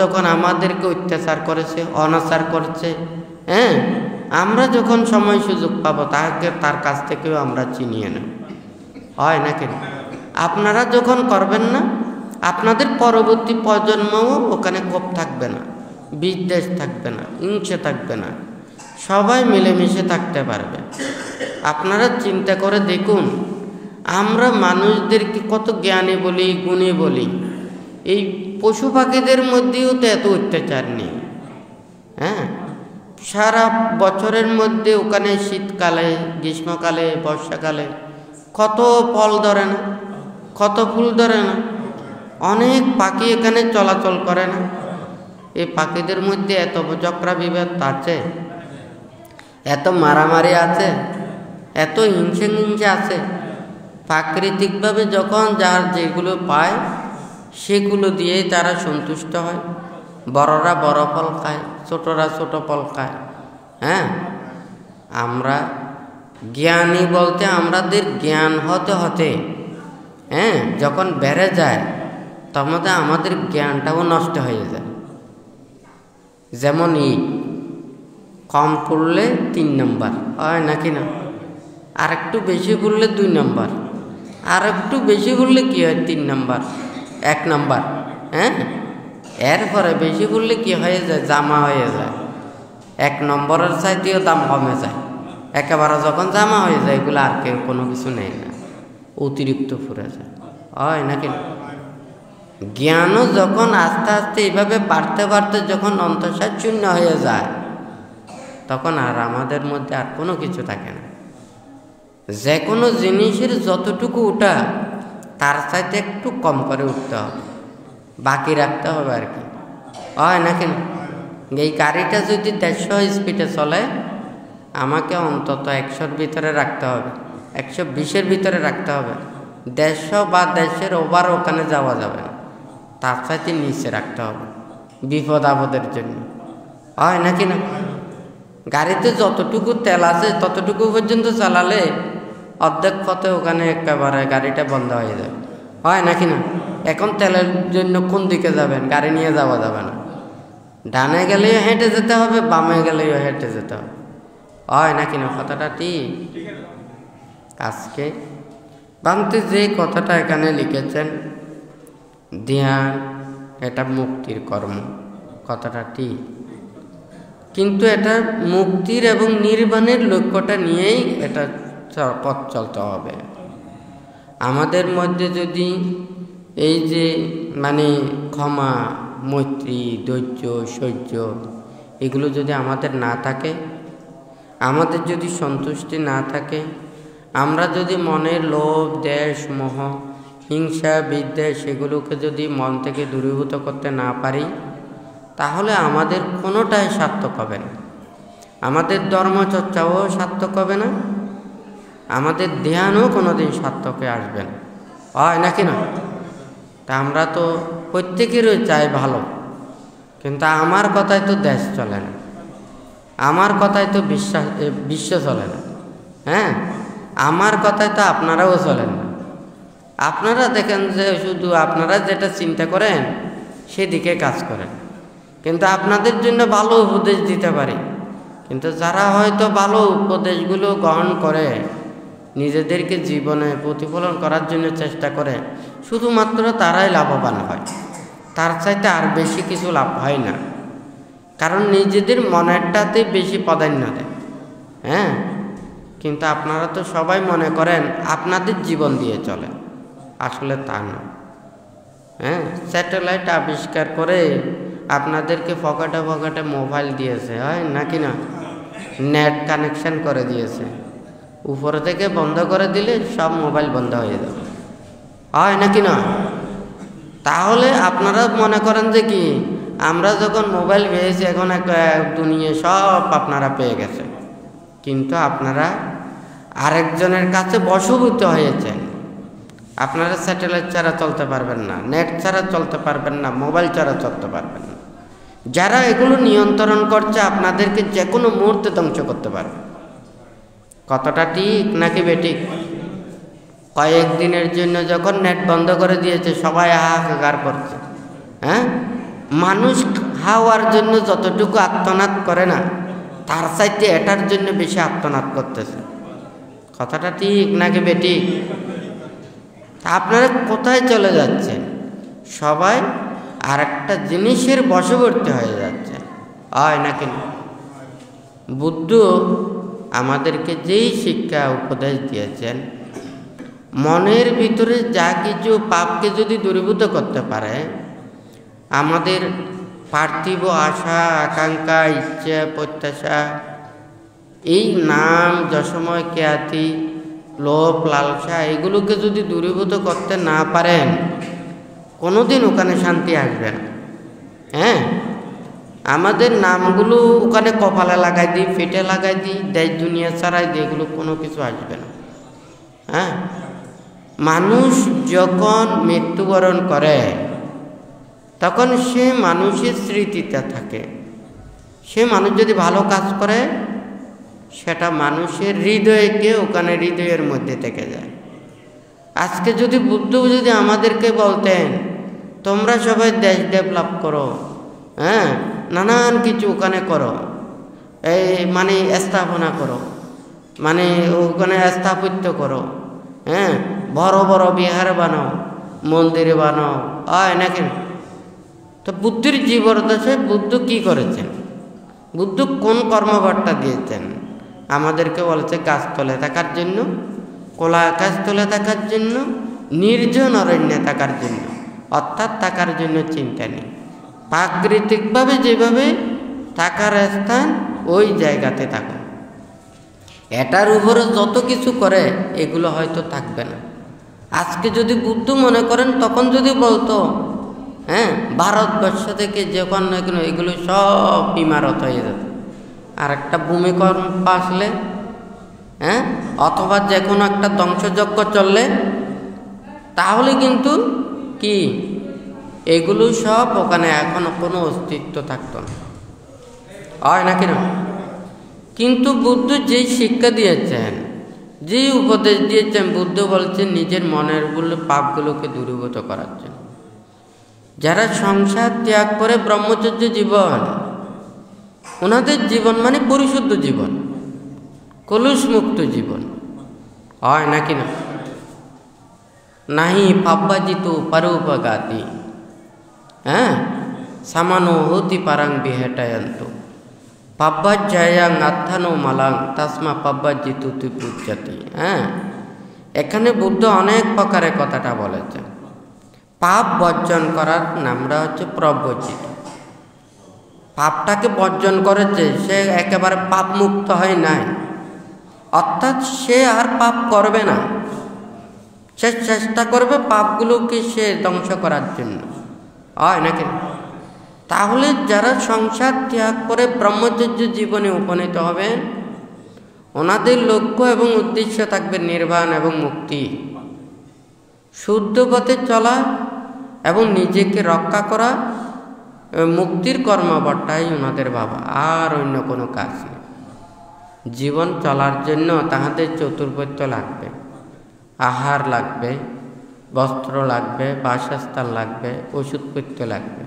যখন আমাদেরকে অত্যাচার করেছে, অনাচার করছে, আমরা যখন সময় সুযোগ পাবো তার কাছ থেকেও আমরা চিনিয়ে নেব, হয় নাকি? আপনারা যখন করবেন না, আপনাদের পরবর্তী প্রজন্মও ওখানে ক্ষোভ থাকবে না, বিদ্বেষ থাকবে না, হিংসে থাকবে না, সবাই মিলেমিশে থাকতে পারবে। আপনারা চিন্তা করে দেখুন, আমরা মানুষদেরকে কত জ্ঞানী বলি, গুণী বলি, এই পশু পাখিদের মধ্যেও তো এত অত্যাচার নেই। সারা বছরের মধ্যে ওখানে শীতকালে, গ্রীষ্মকালে, বর্ষাকালে কত ফল ধরে না, কত ফুল ধরে না, অনেক পাখি এখানে চলাচল করে না। এই পাখিদের মধ্যে এত ঝগড়া বিবাদ আছে, এত মারামারি আছে, এত হিংসা আছে। প্রাকৃতিকভাবে যখন যার যেগুলো পায় সেগুলো দিয়েই তারা সন্তুষ্ট হয়। বড়রা বড় ফল খায়, ছোটরা ছোট ফল খায়। আমরা জ্ঞানী বলতে আমাদের জ্ঞান হতে হতে যখন বেড়ে যায়, তখন আমাদের জ্ঞানটাও নষ্ট হয়ে যায়। যেমন কম পড়লে 3 নম্বর হয় নাকি না, আর একটু বেশি পড়লে 2 নম্বর, আর একটু বেশি পড়লে কি হয় 3 নম্বর 1 নম্বর। হ্যাঁ, এরপরে বেশি পড়লে কি হয়ে যায়, জামা হয়ে যায়, 1 নম্বরের চাইতেও দাম কমে যায়। একেবারে যখন জামা হয়ে যায় এগুলো আর কেউ কোনো কিছু নেই না, অতিরিক্ত ফুরে যায়, হয় নাকি না। জ্ঞানও যখন আস্তে আস্তে এইভাবে বাড়তে বাড়তে যখন অন্তঃসার শূন্য হয়ে যায়, তখন আর আমাদের মধ্যে আর কোনো কিছু থাকে না। যে কোনো জিনিসের যতটুকু উঠা তার চাইতে একটু কম করে উঠতে হবে, বাকি রাখতে হবে আর কি, হয় নাকি না। এই গাড়িটা যদি 150 স্পিডে চলে, আমাকে অন্তত 100-র ভিতরে রাখতে হবে, 120-এর ভিতরে রাখতে হবে। 150 বা 150-এর ওভার ওখানে যাওয়া যাবে না, তার চাইতে নিচে রাখতে হবে বিপদ আপদের জন্য, হয় নাকি না। গাড়িতে যতটুকু তেল আছে ততটুকু পর্যন্ত চালালে অর্ধেক পথে ওখানে একেবারে গাড়িটা বন্ধ হয়ে যাবে, হয় নাকি না। এখন তেলের জন্য কোন দিকে যাবেন, গাড়ি নিয়ে যাওয়া যাবে না, ডানে গেলেও হেঁটে যেতে হবে, বামে গেলেও হেঁটে যেতে হবে, হয় নাকি না। কথাটা ঠিক। আজকে বাংতে যে কথাটা এখানে লিখেছেন, ধ্যান এটা মুক্তির কর্ম, কথাটা ঠিক, কিন্তু এটা মুক্তির এবং নির্বাণের লক্ষ্যটা নিয়েই এটা পথ চলতে হবে। আমাদের মধ্যে যদি এই যে ক্ষমা, মৈত্রী, ধৈর্য, সহ্য এগুলো যদি আমাদের না থাকে, আমাদের যদি সন্তুষ্টি না থাকে, আমরা যদি মনের লোভ, দ্বেষ, মোহ, হিংসা, বিদ্বেষ এগুলোকে যদি মন থেকে দূরীভূত করতে না পারি, তাহলে আমাদের কোনোটাই সার্থক হবে না। আমাদের ধর্মচর্চাও সার্থক হবে না, আমাদের ধ্যানও কোনোদিন সার্থকে আসবে না, হয় নাকি না। তা আমরা তো প্রত্যেকেরই চাই ভালো, কিন্তু আমার কথায় তো দেশ চলে না, আমার কথায় তো বিশ্ব চলে না। হ্যাঁ, আমার কথায় তো আপনারাও চলেন না। আপনারা দেখেন যে শুধু আপনারা যেটা চিন্তা করেন সেদিকে কাজ করেন, কিন্তু আপনাদের জন্য ভালো উপদেশ দিতে পারি, কিন্তু যারা হয়তো ভালো উপদেশগুলো গ্রহণ করে নিজেদেরকে জীবনে প্রতিফলন করার জন্য চেষ্টা করে, শুধুমাত্র তারাই লাভবান হয়, তার চাইতে আর বেশি কিছু লাভ হয় না, কারণ নিজেদের মনেরটাতে বেশি প্রাধান্য দেয়। হ্যাঁ, কিন্তু আপনারা তো সবাই মনে করেন আপনাদের জীবন দিয়ে চলে, আসলে তা না। হ্যাঁ, স্যাটেলাইট আবিষ্কার করে আপনাদেরকে পকেটে পকেটে মোবাইল দিয়েছে, হয় নাকি না, নেট কানেকশন করে দিয়েছে, উপরে থেকে বন্ধ করে দিলে সব মোবাইল বন্ধ হয়ে যাবে, হয় নাকি না। তাহলে আপনারা মনে করেন যে কি আমরা যখন মোবাইল পেয়েছি এখন একটা দুনিয়া সব আপনারা পেয়ে গেছে, কিন্তু আপনারা আরেকজনের কাছে বশীভূত হয়েছেন। আপনারা স্যাটেলাইট ছাড়া চলতে পারবেন না, নেট ছাড়া চলতে পারবেন না, মোবাইল ছাড়া চলতে পারবেন না। যারা এগুলো নিয়ন্ত্রণ করছে আপনাদেরকে যে কোনো মুহূর্তে ধ্বংস করতে পারবে। কতটা ঠিক নাকি বেঠিক? কয়েকদিনের জন্য যখন নেট বন্ধ করে দিয়েছে সবাই হাহাকার করছে। হ্যাঁ, মানুষ খাওয়ার জন্য যতটুকু আত্মনাদ করে না তার চাইতে এটার জন্য বেশি আত্মনাদ করতেছে। কথাটা ঠিক নাকি বেঠিক? আপনারা কোথায় চলে যাচ্ছেন? সবাই আর একটা জিনিসের বশবর্তী হয়ে যাচ্ছে, হয় নাকি না। বুদ্ধ আমাদেরকে যেই শিক্ষা উপদেশ দিয়েছেন, মনের ভিতরে যা কিছু পাপকে যদি দূরীভূত করতে পারে, আমাদের পার্থিব আশা, আকাঙ্ক্ষা, ইচ্ছা, প্রত্যাশা, এই নাম, যশময়, খ্যাতি, লোভ, লালসা এগুলোকে যদি দূরীভূত করতে না পারেন, কোনোদিন ওখানে শান্তি আসবে না। হ্যাঁ, আমাদের নামগুলো ওখানে কপালে লাগাই দিই, পেটে লাগাই দিই, দেশ দুনিয়া ছাড়াই দিই, এগুলো কোনো কিছু আসবে না। হ্যাঁ, মানুষ যখন মৃত্যুবরণ করে তখন সে মানুষের স্মৃতিতে থাকে। সে মানুষ যদি ভালো কাজ করে সেটা মানুষের হৃদয়কে ওখানে হৃদয়ের মধ্যে থেকে যায়। আজকে যদি বুদ্ধ যদি আমাদেরকে বলতেন তোমরা সবাই দেশ ডেভেলপ করো, হ্যাঁ, নানান কিছু ওখানে করো, এই মানে স্থাপনা করো, মানে ওখানে স্থাপত্য করো, হ্যাঁ, বড় বড় বিহার বানাও, মন্দির বানাও, নাকি? তো বুদ্ধের জীবদ্দশায় বুদ্ধ কি করেছেন? বুদ্ধ কোন কর্মবার্তা দিয়েছেন? আমাদেরকে বলেছে গাছতলে থাকার জন্য, খোলা আকাশতলে থাকার জন্য, নির্জন অরণ্যে থাকার জন্য, অর্থাৎ থাকার জন্য চিন্তা নেই। প্রাকৃতিকভাবে যেভাবে থাকার স্থান ওই জায়গাতে থাকো। এটার উপরে যত কিছু করে এগুলো হয়তো থাকবে না। আজকে যদি বুদ্ধ মনে করেন, তখন যদি বলতো হ্যাঁ ভারতবর্ষ থেকে যখন এগুলো সব ইমারত হয়ে যেত, আর একটা ভূমিকম্প আসলে, হ্যাঁ, অথবা যে কোনো একটা ধ্বংসযজ্ঞ চললে, তাহলে কিন্তু কি এগুলো সব ওখানে এখন কোনো অস্তিত্ব থাকতো না, হয় নাকি না? কিন্তু বুদ্ধ যেই শিক্ষা দিয়েছেন, যেই উপদেশ দিয়েছেন, বুদ্ধ বলছেন নিজের মনের পাপগুলোকে দূরীভূত করার জন্য। যারা সংসার ত্যাগ করে ব্রহ্মচর্য জীবন, ওনাদের জীবন মানে পরিশুদ্ধ জীবন, কলুষমুক্ত জীবন, হয় নাকি না? নাহি পাব্বাজিত পারোপগাতি, হ্যাঁ, সামানো হতি পারাং বিহেটায়ন্ত, পাব্বাজ্জায়াং আত্থানো মালাং তাসমা পাব্বাজিতু পুজ্জাতি। হ্যাঁ, এখানে বুদ্ধ অনেক প্রকারে কথাটা বলেছেন। পাপ বর্জন করার নামটা হচ্ছে প্রব্রজিত। পাপটাকে বর্জন করেছে, সে একেবারে পাপ মুক্ত হয় নাই, অর্থাৎ সে আর পাপ করবে না, সে চেষ্টা করবে পাপগুলোকে সে ধ্বংস করার জন্য, হয় নাকি? তাহলে যারা সংসার ত্যাগ করে ব্রহ্মচর্য জীবনে উপনীত হবেন, ওনাদের লক্ষ্য এবং উদ্দেশ্য থাকবে নির্বাণ এবং মুক্তি, শুদ্ধ পথে চলা এবং নিজেকে রক্ষা করা, মুক্তির কর্মবর্তাই ওনাদের ভাবা, আর অন্য কোনো কাজ নেই। জীবন চলার জন্য তাহাদের চতুর্পত্য লাগবে, আহার লাগবে, বস্ত্র লাগবে, বাসস্থান লাগবে, ওষুধপত্য লাগবে।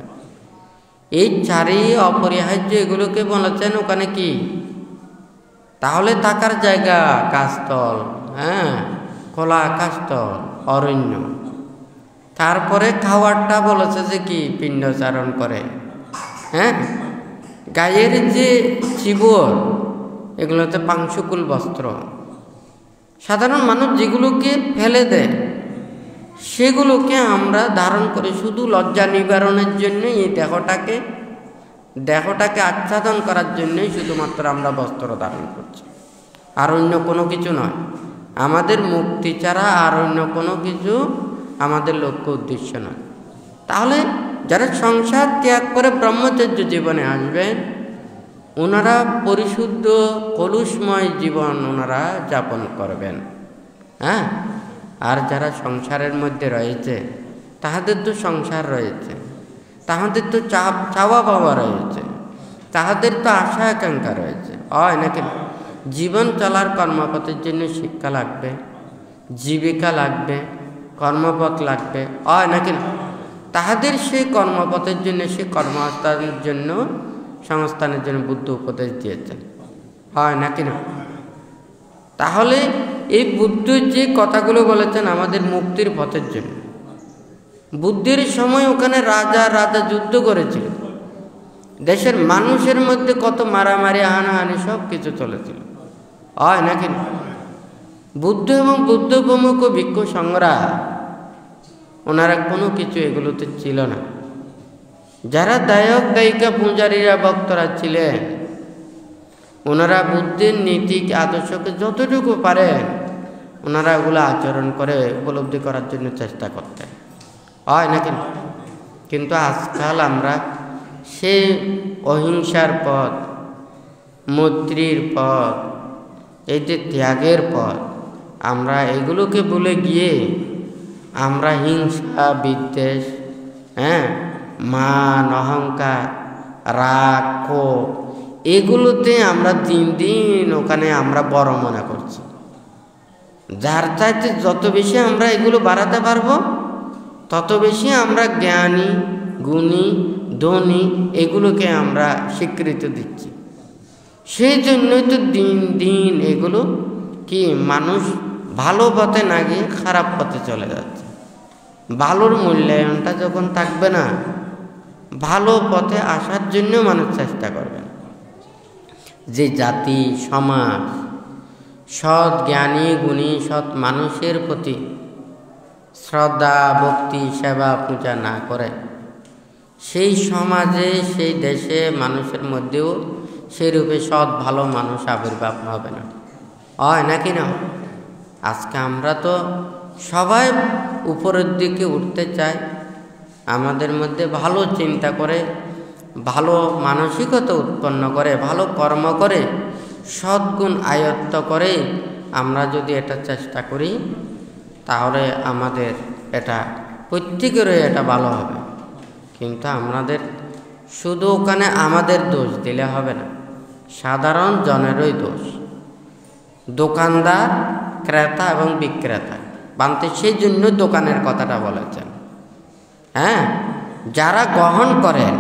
এই চারই অপরিহার্য, এগুলোকে বলেছেন ওখানে কি? তাহলে থাকার জায়গা গাছতল, হ্যাঁ, খোলা আকাশতল, অরণ্য। তারপরে খাওয়ারটা বলেছে যে কি? পিণ্ডচারণ করে, হ্যাঁ, গায়ের যে চিবর, এগুলোতে পাংশুকুল বস্ত্র। সাধারণ মানুষ যেগুলোকে ফেলে দেয়, সেগুলোকে আমরা ধারণ করে শুধু লজ্জা নিবারণের জন্য, এই দেহটাকে আচ্ছাদন করার জন্যই শুধুমাত্র আমরা বস্ত্র ধারণ করছি, আর অন্য কোনো কিছু নয়। আমাদের মুক্তি ছাড়া আর অন্য কোনো কিছু আমাদের লক্ষ্য উদ্দেশ্য নয়। তাহলে যারা সংসার ত্যাগ করে ব্রহ্মচর্য জীবনে আসবেন, ওনারা পরিশুদ্ধ কলুষময় জীবন ওনারা যাপন করবেন। হ্যাঁ, আর যারা সংসারের মধ্যে রয়েছে, তাহাদের তো সংসার রয়েছে, তাহাদের তো চাওয়া পাওয়া রয়েছে, তাহাদের তো আশা আকাঙ্ক্ষা রয়েছে, হয় নাকি? জীবন চলার কর্মপথের জন্য শিক্ষা লাগবে, জীবিকা লাগবে, কর্মপথ লাগবে, হয় নাকি? তাহাদের সেই কর্মপথের জন্য, সেই সংস্থানের জন্য বুদ্ধ উপদেশ দিয়েছেন, হয় নাকি না? তাহলে এই বুদ্ধ যে কথাগুলো বলেছেন আমাদের মুক্তির পথের জন্য। বুদ্ধের সময় ওখানে রাজা যুদ্ধ করেছিল, দেশের মানুষের মধ্যে কত মারামারি, হানাহানি সব কিছু চলেছিল, হয় নাকি? বুদ্ধ এবং বুদ্ধ প্রমুখ ভিক্ষু সংগ্রাহ, ওনারা কোনো কিছু এগুলোতে ছিল না। যারা দায়ক দায়িকা পূজারীরা ভক্তরা ছিলেন, ওনারা বুদ্ধের নীতি আদর্শকে যতটুকু পারেন ওনারা ওগুলো আচরণ করে উপলব্ধি করার জন্য চেষ্টা করতেন, হয় নাকি? কিন্তু আজকাল আমরা সে অহিংসার পথ, মৈত্রীর পথ, এই যে ত্যাগের পথ, আমরা এগুলোকে ভুলে গিয়ে আমরা হিংসা, বিদ্বেষ, হ্যাঁ, মান, অহংকার, রাগ, ক্ষোভ, এগুলোতে আমরা দিন দিন ওখানে আমরা বড় মনে করছি। যার চাইতে যত বেশি আমরা এগুলো বাড়াতে পারবো, তত বেশি আমরা জ্ঞানী, গুণী, ধনী এগুলোকে আমরা স্বীকৃতি দিচ্ছি। সেই জন্যই তো দিন দিন এগুলো কি মানুষ ভালো পথে না গিয়ে খারাপ পথে চলে যাচ্ছে। ভালোর মূল্যায়নটা যখন থাকবে না, ভালো পথে আসার জন্য মানুষ চেষ্টা করবে। যে জাতি সমাজ সৎ জ্ঞানী গুণী সৎ মানুষের প্রতি শ্রদ্ধা ভক্তি সেবা পূজা না করে, সেই সমাজে সেই দেশে মানুষের মধ্যেও সেই রূপে সৎ ভালো মানুষ আবির্ভাব হবে না। হয় নাকি না? আজকে আমরা তো সবাই উপরের দিকে উঠতে চাই, আমাদের মধ্যে ভালো চিন্তা করে, ভালো মানসিকতা উৎপন্ন করে, ভালো কর্ম করে, সদ্গুণ আয়ত্ত করে আমরা যদি এটা চেষ্টা করি, তাহলে আমাদের এটা প্রত্যেকেরই এটা ভালো হবে। কিন্তু আমাদের শুধু ওখানে আমাদের দোষ দিলে হবে না, সাধারণ জনেরই দোষ। দোকানদার, ক্রেতা এবং বিক্রেতা বানতে, সেই জন্য দোকানের কথাটা বলেছেন। হ্যাঁ, যারা গ্রহণ করেন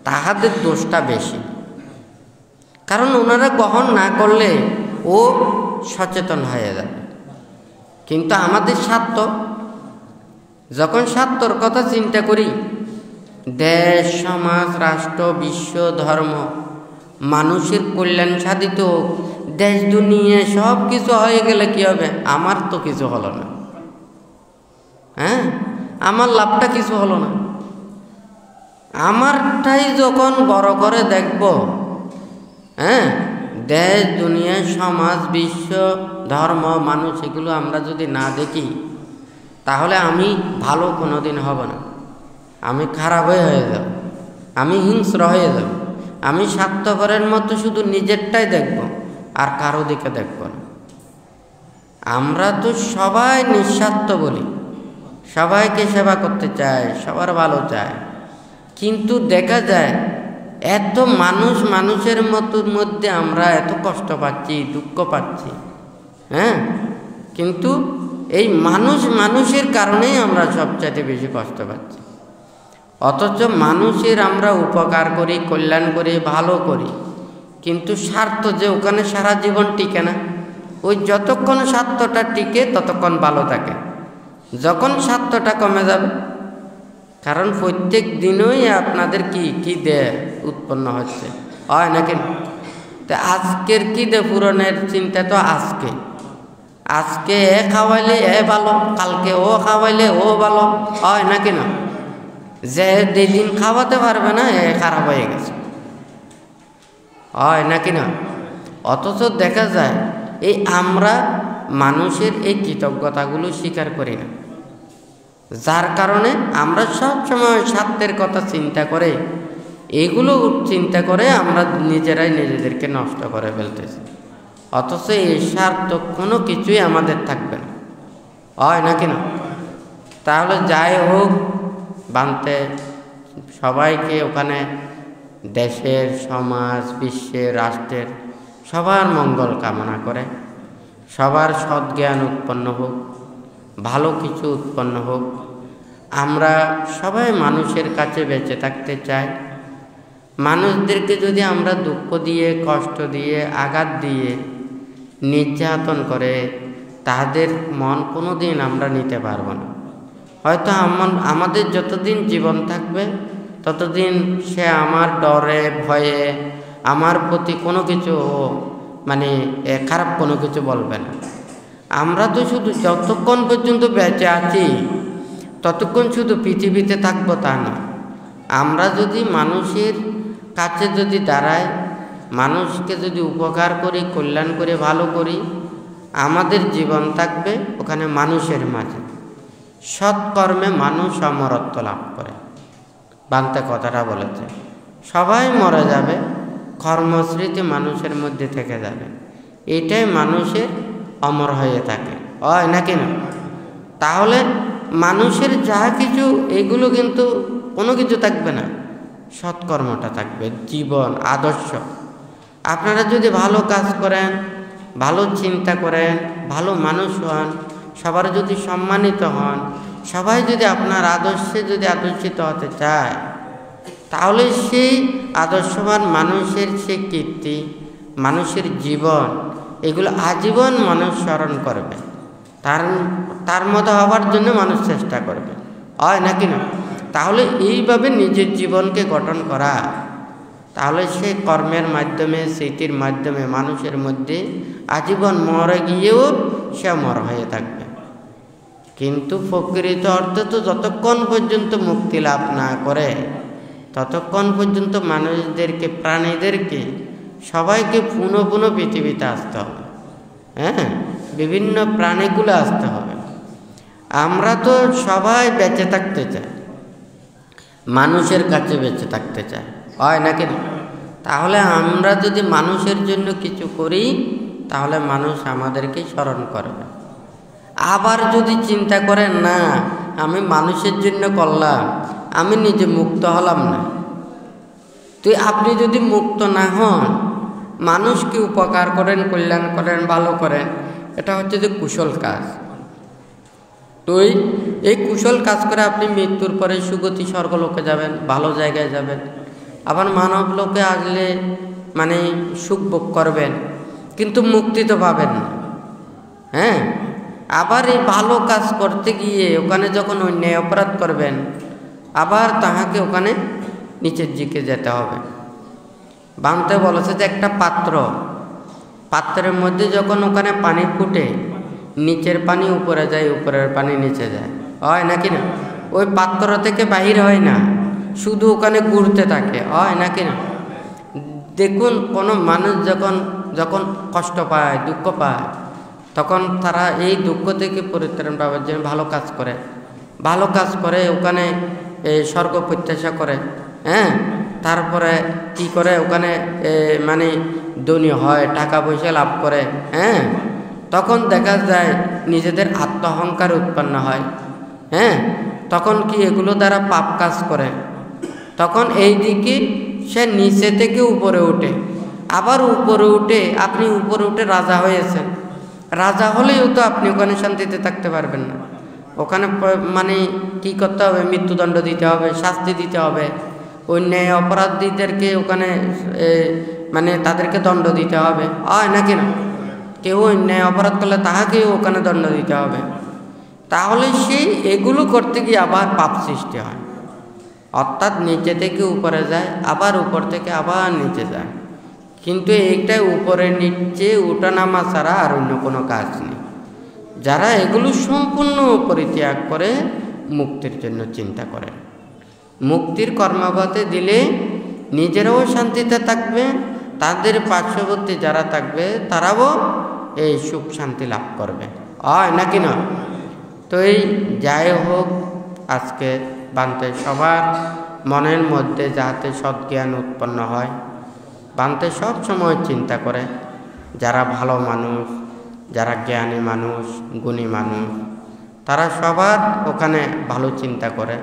তাহাদের দোষটা বেশি, কারণ ওনারা গ্রহণ না করলে ও সচেতন হয়ে যাবে। কিন্তু আমাদের স্বার্থ, যখন স্বার্থর কথা চিন্তা করি, দেশ সমাজ রাষ্ট্র বিশ্ব ধর্ম মানুষের কল্যাণ সাধিত, দেশ দুনিয়া সব কিছু হয়ে গেলে কি হবে? আমার তো কিছু হলো না। হ্যাঁ, আমার লাভটা কিছু হলো না। আমারটাই যখন বড় করে দেখব, হ্যাঁ, দেশ দুনিয়া সমাজ বিশ্ব ধর্ম মানুষ এগুলো আমরা যদি না দেখি, তাহলে আমি ভালো কোনোদিন হব না। আমি খারাপ হয়ে যাব, আমি হিংস্র হয়ে যাব, আমি স্বার্থপরের মতো শুধু নিজেরটাই দেখব আর কারো দিকে দেখব না। আমরা তো সবাই নিঃস্বার্থ বলি, সবাইকে সেবা করতে চায়, সবার ভালো চায়, কিন্তু দেখা যায় এত মানুষ মানুষের মধ্যে আমরা এত কষ্ট পাচ্ছি, দুঃখ পাচ্ছি। হ্যাঁ, কিন্তু এই মানুষ মানুষের কারণেই আমরা সবচাইতে বেশি কষ্ট পাচ্ছি। অথচ মানুষের আমরা উপকার করি, কল্যাণ করি, ভালো করি, কিন্তু স্বার্থ যে ওখানে সারা জীবন টিকে না। ওই যতক্ষণ স্বার্থটা টিকে ততক্ষণ ভালো থাকে, যখন স্বার্থটা কমে যাবে, কারণ প্রত্যেক দিনই আপনাদের কি দেয় উৎপন্ন হচ্ছে, হয় নাকি? তো আজকের কি দে পূরণের চিন্তা তো আজকে এ খাওয়াইলে এ ভালো, কালকে ও খাওয়াইলে ও ভালো, হয় নাকি না? যে যেদিন খাওয়াতে পারবে না এ খারাপ হয়ে গেছে, হয় নাকি না? অথচ দেখা যায় এই আমরা মানুষের এই কৃতজ্ঞতাগুলো স্বীকার করি না, যার কারণে আমরা সব সময় স্বার্থের কথা চিন্তা করে, এগুলো চিন্তা করে আমরা নিজেরাই নিজেদেরকে নষ্ট করে ফেলতেছি। অথচ এই স্বার্থ কোনো কিছুই আমাদের থাকবে না, হয় নাকি না? তাহলে যাই হোক, বানতে সবাইকে ওখানে দেশের সমাজ বিশ্বের রাষ্ট্রের সবার মঙ্গল কামনা করে, সবার সদ্জ্ঞান উৎপন্ন হোক, ভালো কিছু উৎপন্ন হোক। আমরা সবাই মানুষের কাছে বেঁচে থাকতে চাই। মানুষদেরকে যদি আমরা দুঃখ দিয়ে, কষ্ট দিয়ে, আঘাত দিয়ে, নির্যাতন করে, তাদের মন কোনো দিন আমরা নিতে পারবো না। হয়তো আমাদের যতদিন জীবন থাকবে ততদিন সে আমার ডরে ভয়ে আমার প্রতি কোনো কিছু মানে খারাপ কোনো কিছু বলবে না। আমরা তো শুধু যতক্ষণ পর্যন্ত বেঁচে আছি ততক্ষণ শুধু পৃথিবীতে থাকবো তা না। আমরা যদি মানুষের কাছে যদি দাঁড়াই, মানুষকে যদি উপকার করি, কল্যাণ করে, ভালো করি, আমাদের জীবন থাকবে ওখানে মানুষের মাঝে। সৎকর্মে মানুষ অমরত্ব লাভ করে, বান্তে কথাটা বলেছে। সবাই মরে যাবে, কর্মস্মৃতি মানুষের মধ্যে থেকে যাবে, এটাই মানুষের অমর হয়ে থাকে, হয় নাকি না? তাহলে মানুষের যা কিছু এগুলো কিন্তু কোনো কিছু থাকবে না, সৎকর্মটা থাকবে, জীবন আদর্শ। আপনারা যদি ভালো কাজ করেন, ভালো চিন্তা করেন, ভালো মানুষ হন, সবার যদি সম্মানিত হন, সবাই যদি আপনার আদর্শে যদি আদর্শিত হতে চায়, তাহলে সেই আদর্শবান মানুষের সে কীর্তি মানুষের জীবন, এগুলো আজীবন মানুষ স্মরণ করবে, তার মতো হওয়ার জন্য মানুষ চেষ্টা করবে, হয় নাকি না? তাহলে এইভাবে নিজের জীবনকে গঠন করা, তাহলে সে কর্মের মাধ্যমে, স্মৃতির মাধ্যমে মানুষের মধ্যে আজীবন মরে গিয়েও সে অমর হয়ে থাকবে। কিন্তু প্রকৃত অর্থে তো যতক্ষণ পর্যন্ত মুক্তি লাভ না করে ততক্ষণ পর্যন্ত মানুষদেরকে, প্রাণীদেরকে সবাইকে পুনঃ পুনঃ পৃথিবীতে আসতে হবে। হ্যাঁ, বিভিন্ন প্রাণীগুলো আসতে হবে। আমরা তো সবাই বেঁচে থাকতে চাই, মানুষের কাছে বেঁচে থাকতে চাই, হয় নাকি না? তাহলে আমরা যদি মানুষের জন্য কিছু করি তাহলে মানুষ আমাদেরকে স্মরণ করবে। আবার যদি চিন্তা করেন না আমি মানুষের জন্য করলাম, আমি নিজে মুক্ত হলাম না, তো আপনি যদি মুক্ত না হন, মানুষকে উপকার করেন, কল্যাণ করেন, ভালো করেন, এটা হচ্ছে যে কুশল কাজ। তো এই কুশল কাজ করে আপনি মৃত্যুর পরে সুগতি স্বর্গলোকে যাবেন, ভালো জায়গায় যাবেন, আবার মানব লোকে আসলে মানে সুখ ভোগ করবেন, কিন্তু মুক্তি তো পাবেন না। হ্যাঁ, আবার এই ভালো কাজ করতে গিয়ে ওখানে যখন অন্যায় অপরাধ করবেন, আবার তাহাকে ওখানে নিচের দিকে যেতে হবে। বাংলাতে বলেছে যে একটা পাত্রের মধ্যে যখন ওখানে পানি ফুটে, নিচের পানি উপরে যায়, উপরের পানি নিচে যায়, হয় নাকি না? ওই পাত্র থেকে বাহির হয় না, শুধু ওখানে ঘুরতে থাকে, হয় নাকি না? দেখুন, কোনো মানুষ যখন কষ্ট পায়, দুঃখ পায়, তখন তারা এই দুঃখ থেকে পরিত্রাণ পাওয়ার জন্য ভালো কাজ করে ওখানে স্বর্গ প্রত্যাশা করে। হ্যাঁ, তারপরে কি করে ওখানে মানে ধনী হয়, টাকা পয়সা লাভ করে। হ্যাঁ, তখন দেখা যায় নিজেদের আত্মহংকার উৎপন্ন হয়। হ্যাঁ, তখন কি এগুলো দ্বারা পাপ কাজ করে, তখন এই দিকে সে নিচে থেকে উপরে ওঠে, আবার উপরে উঠে, আপনি উপরে উঠে রাজা হয়েছেন, রাজা হলেও তো আপনি ওখানে শান্তিতে থাকতে পারবেন না। ওখানে মানে কি করতে হবে? মৃত্যুদণ্ড দিতে হবে, শাস্তি দিতে হবে, অন্যায় অপরাধীদেরকে ওখানে মানে তাদেরকে দণ্ড দিতে হবে, হয় নাকি না? কেউ অন্যায় অপরাধ করলে তাহাকেও ওখানে দণ্ড দিতে হবে। তাহলে সেই এগুলো করতে গিয়ে আবার পাপ সৃষ্টি হয়, অর্থাৎ নিচে থেকে উপরে যায়, আবার উপর থেকে আবার নিচে যায়। কিন্তু এইটাই উপরে নিচে ওঠানামা ছাড়া আর অন্য কোনো কাজ নেই। যারা এগুলো সম্পূর্ণ পরিত্যাগ করে মুক্তির জন্য চিন্তা করে, মুক্তির কর্মপথে দিলে নিজেরাও শান্তিতে থাকবে, তাদের পার্শ্ববর্তী যারা থাকবে তারাও এই সুখ শান্তি লাভ করবে, হয় নাকি না? তো এই যাই হোক, আজকে বান্তে সবার মনের মধ্যে যাতে সদ্জ্ঞান উৎপন্ন হয়, বান্তে সব সময় চিন্তা করে যারা ভালো মানুষ, যারা জ্ঞানী মানুষ, গুণী মানুষ, তারা সবার ওখানে ভালো চিন্তা করে।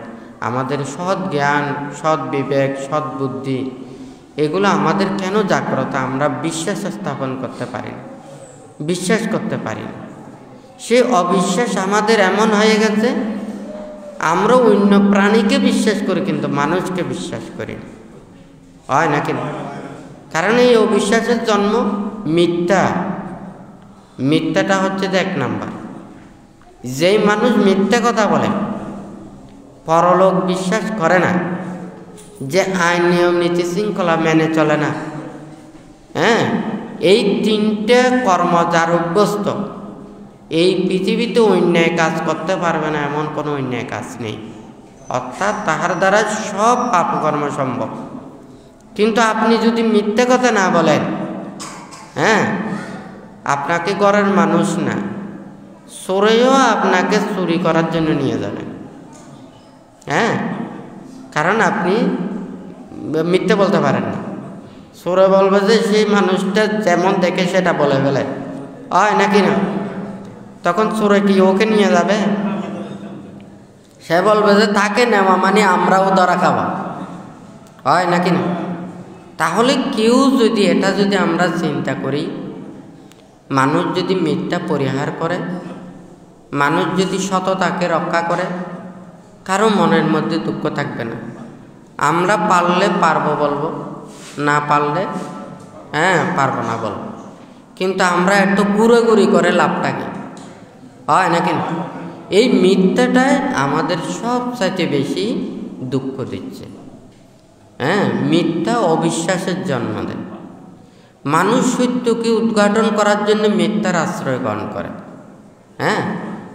আমাদের সৎ জ্ঞান, সৎ বিবেক, সৎ বুদ্ধি, এগুলো আমাদের কেন জাগ্রত? আমরা বিশ্বাস স্থাপন করতে পারি না, বিশ্বাস করতে পারি না। সে অবিশ্বাস আমাদের এমন হয়ে গেছে, আমরা অন্য প্রাণীকে বিশ্বাস করি কিন্তু মানুষকে বিশ্বাস করি না, হয় নাকি না? কারণ এই অবিশ্বাসের জন্ম মিথ্যাটা হচ্ছে যে 1 নাম্বার। যেই মানুষ মিথ্যা কথা বলে, পরলোক বিশ্বাস করে না, যে আইন নিয়ম নীতি শৃঙ্খলা মেনে চলে না, হ্যাঁ, এই 3টে কর্ম যার অভ্যস্ত, এই পৃথিবীতে অন্যায় কাজ করতে পারবে না এমন কোনো অন্যায় কাজ নেই। অর্থাৎ তাহার দ্বারা সব পাপকর্ম সম্ভব। কিন্তু আপনি যদি মিথ্যে কথা না বলেন, হ্যাঁ, আপনাকে ঘরের মানুষ না, চোরেও আপনাকে চুরি করার জন্য নিয়ে যাবেন। হ্যাঁ, কারণ আপনি মিথ্যে বলতে পারেন না। চোরে বলবে যে সেই মানুষটা যেমন দেখে সেটা বলে ফেলে, হয় নাকি না? তখন চোরে কি ওকে নিয়ে যাবে? সে বলবে যে তাকে নেওয়া মানে আমরাও ধরা খাওয়া, হয় নাকি না? তাহলে কেউ যদি আমরা চিন্তা করি, মানুষ যদি মিথ্যা পরিহার করে, মানুষ যদি সততাকে রক্ষা করে, কারো মনের মধ্যে দুঃখ থাকবে না। আমরা পারলে পারবো বলবো, না পারলে হ্যাঁ পারবো না বল, কিন্তু আমরা এত ঘুরে করে লাভটা কি হয় নাকি? এই মিথ্যাটাই আমাদের সবচাইতে বেশি দুঃখ দিচ্ছে। হ্যাঁ, মিথ্যা অবিশ্বাসের জন্ম দেয়। মানুষ সত্যকে উদ্ঘাটন করার জন্য মিথ্যার আশ্রয় গ্রহণ করে। হ্যাঁ,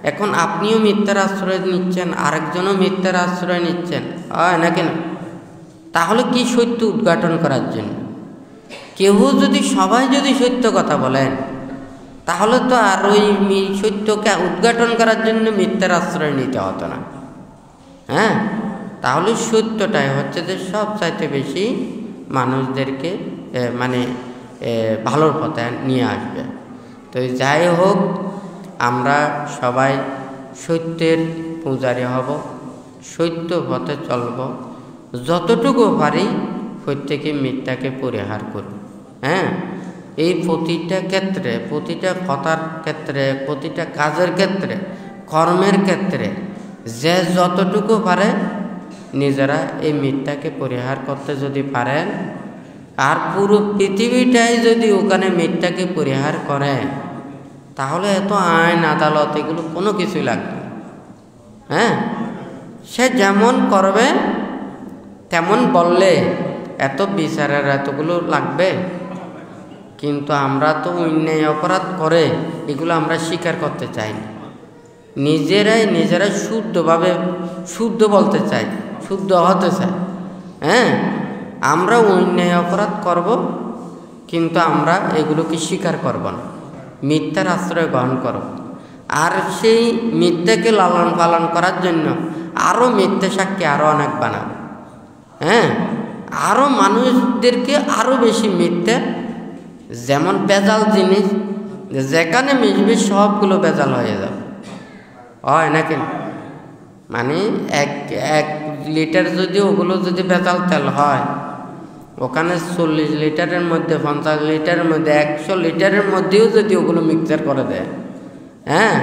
এখন আপনিও মিথ্যার আশ্রয় নিচ্ছেন, আরেকজনও মিথ্যার আশ্রয় নিচ্ছেন, হয় নাকি না? তাহলে কি সত্য উদ্ঘাটন করার জন্য? সবাই যদি সত্য কথা বলেন, তাহলে তো আর ওই সত্যকে উদ্ঘাটন করার জন্য মিথ্যার আশ্রয় নিতে হতো না। হ্যাঁ, তাহলে সত্যটাই হচ্ছে যে সব চাইতে বেশি মানুষদেরকে ভালোর পথে নিয়ে আসবে। তো যাই হোক, আমরা সবাই সত্যের পূজারী হব, সত্য পথে চলব, যতটুকু পারি প্রত্যেকে মিথ্যাকে পরিহার করব। হ্যাঁ, এই প্রতিটা ক্ষেত্রে, প্রতিটা কথার ক্ষেত্রে, প্রতিটা কাজের ক্ষেত্রে, কর্মের ক্ষেত্রে যে যতটুকু পারে নিজেরা এই মিথ্যাকে পরিহার করতে যদি পারেন, আর পুরো পৃথিবীটাই যদি ওখানে মিথ্যাকে পরিহার করে, তাহলে এত আইন আদালত এগুলো কোনো কিছুই লাগবে না। হ্যাঁ, সে যেমন করবে তেমন বললে এত বিচারের এতগুলো লাগবে। কিন্তু আমরা তো অন্যায় অপরাধ করে এগুলো আমরা স্বীকার করতে চাই না। নিজেরাই শুদ্ধভাবে শুদ্ধ বলতে চাই, শুদ্ধ হতে চাই। হ্যাঁ, আমরা অন্যায় অপরাধ করব, কিন্তু আমরা এগুলোকে স্বীকার করব না, মিথ্যার আশ্রয় গ্রহণ করব। আর সেই মিথ্যাকে লালন পালন করার জন্য আরও মিথ্যা সাক্ষী আরও অনেক বানাবো। হ্যাঁ, আরও মানুষদেরকে আরও বেশি মিথ্যা, যেমন বেজাল জিনিস যেখানে মিশবে সবগুলো বেজাল হয়ে যাবে, হয় নাকি? এক লিটার যদি ওগুলো যদি বেজাল তেল হয়, ওখানে 40 লিটারের মধ্যে, 50 লিটারের মধ্যে, 100 লিটারের মধ্যেও যদি ওগুলো মিক্সচার করে দেয়, হ্যাঁ,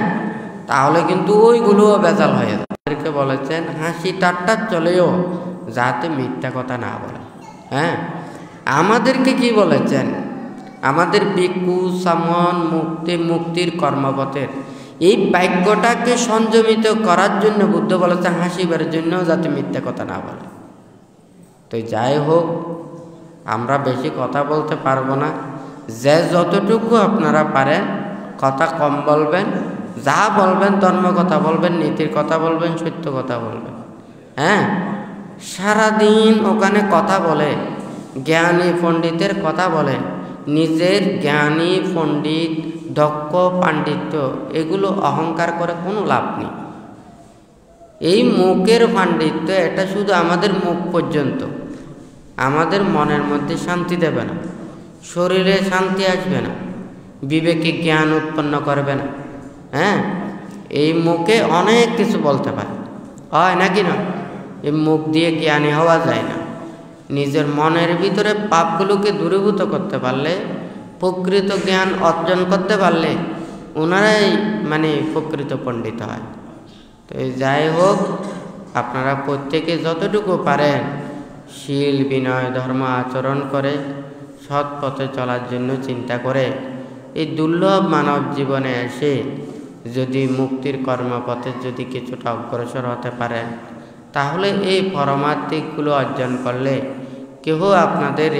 তাহলে কিন্তু ওইগুলোও বেজাল হয়ে যায়। আমাদেরকে বলেছেন হাসি ঠাট্টা চলেও যাতে মিথ্যা কথা না বলে। হ্যাঁ, আমাদেরকে কি বলেছেন? আমাদের ভিক্ষু সামন মুক্তির কর্মপথের এই বাক্যটাকে সংযমিত করার জন্য বুদ্ধ বলেছেন হাসিবার জন্য যাতে মিথ্যা কথা না বলে। তো যাই হোক, আমরা বেশি কথা বলতে পারবো না। যে যতটুকু আপনারা পারেন কথা কম বলবেন, যা বলবেন ধর্ম কথা বলবেন, নীতির কথা বলবেন, সত্য কথা বলবেন। হ্যাঁ, সারাদিন ওখানে কথা বলে, জ্ঞানী পণ্ডিতের কথা বলে, নিজের জ্ঞানী পণ্ডিত দক্ষ পাণ্ডিত্য এগুলো অহংকার করে কোনো লাভ নেই। এই মুখের পাণ্ডিত্য এটা শুধু আমাদের মুখ পর্যন্ত, আমাদের মনের মধ্যে শান্তি দেবে না, শরীরে শান্তি আসবে না, বিবেকে জ্ঞান উৎপন্ন করবে না। হ্যাঁ, এই মুখে অনেক কিছু বলতে পারে, হয় নাকি না? এই মুখ দিয়ে জ্ঞানী হওয়া যায় না। নিজের মনের ভিতরে পাপগুলোকে দূরীভূত করতে পারলে, প্রকৃত জ্ঞান অর্জন করতে পারলে ওনারাই প্রকৃত পণ্ডিত হয়। তো যাই হোক, আপনারা প্রত্যেকে যতটুকু পারেন শীল বিনয় ধর্ম আচরণ করে সৎ পথে চলার জন্য চিন্তা করে এই দুর্লভ মানব জীবনে এসে যদি মুক্তির কর্মপথে যদি কিছুটা অগ্রসর হতে পারেন, তাহলে এই পরমার্থিকগুলো অর্জন করলে কেউ আপনাদের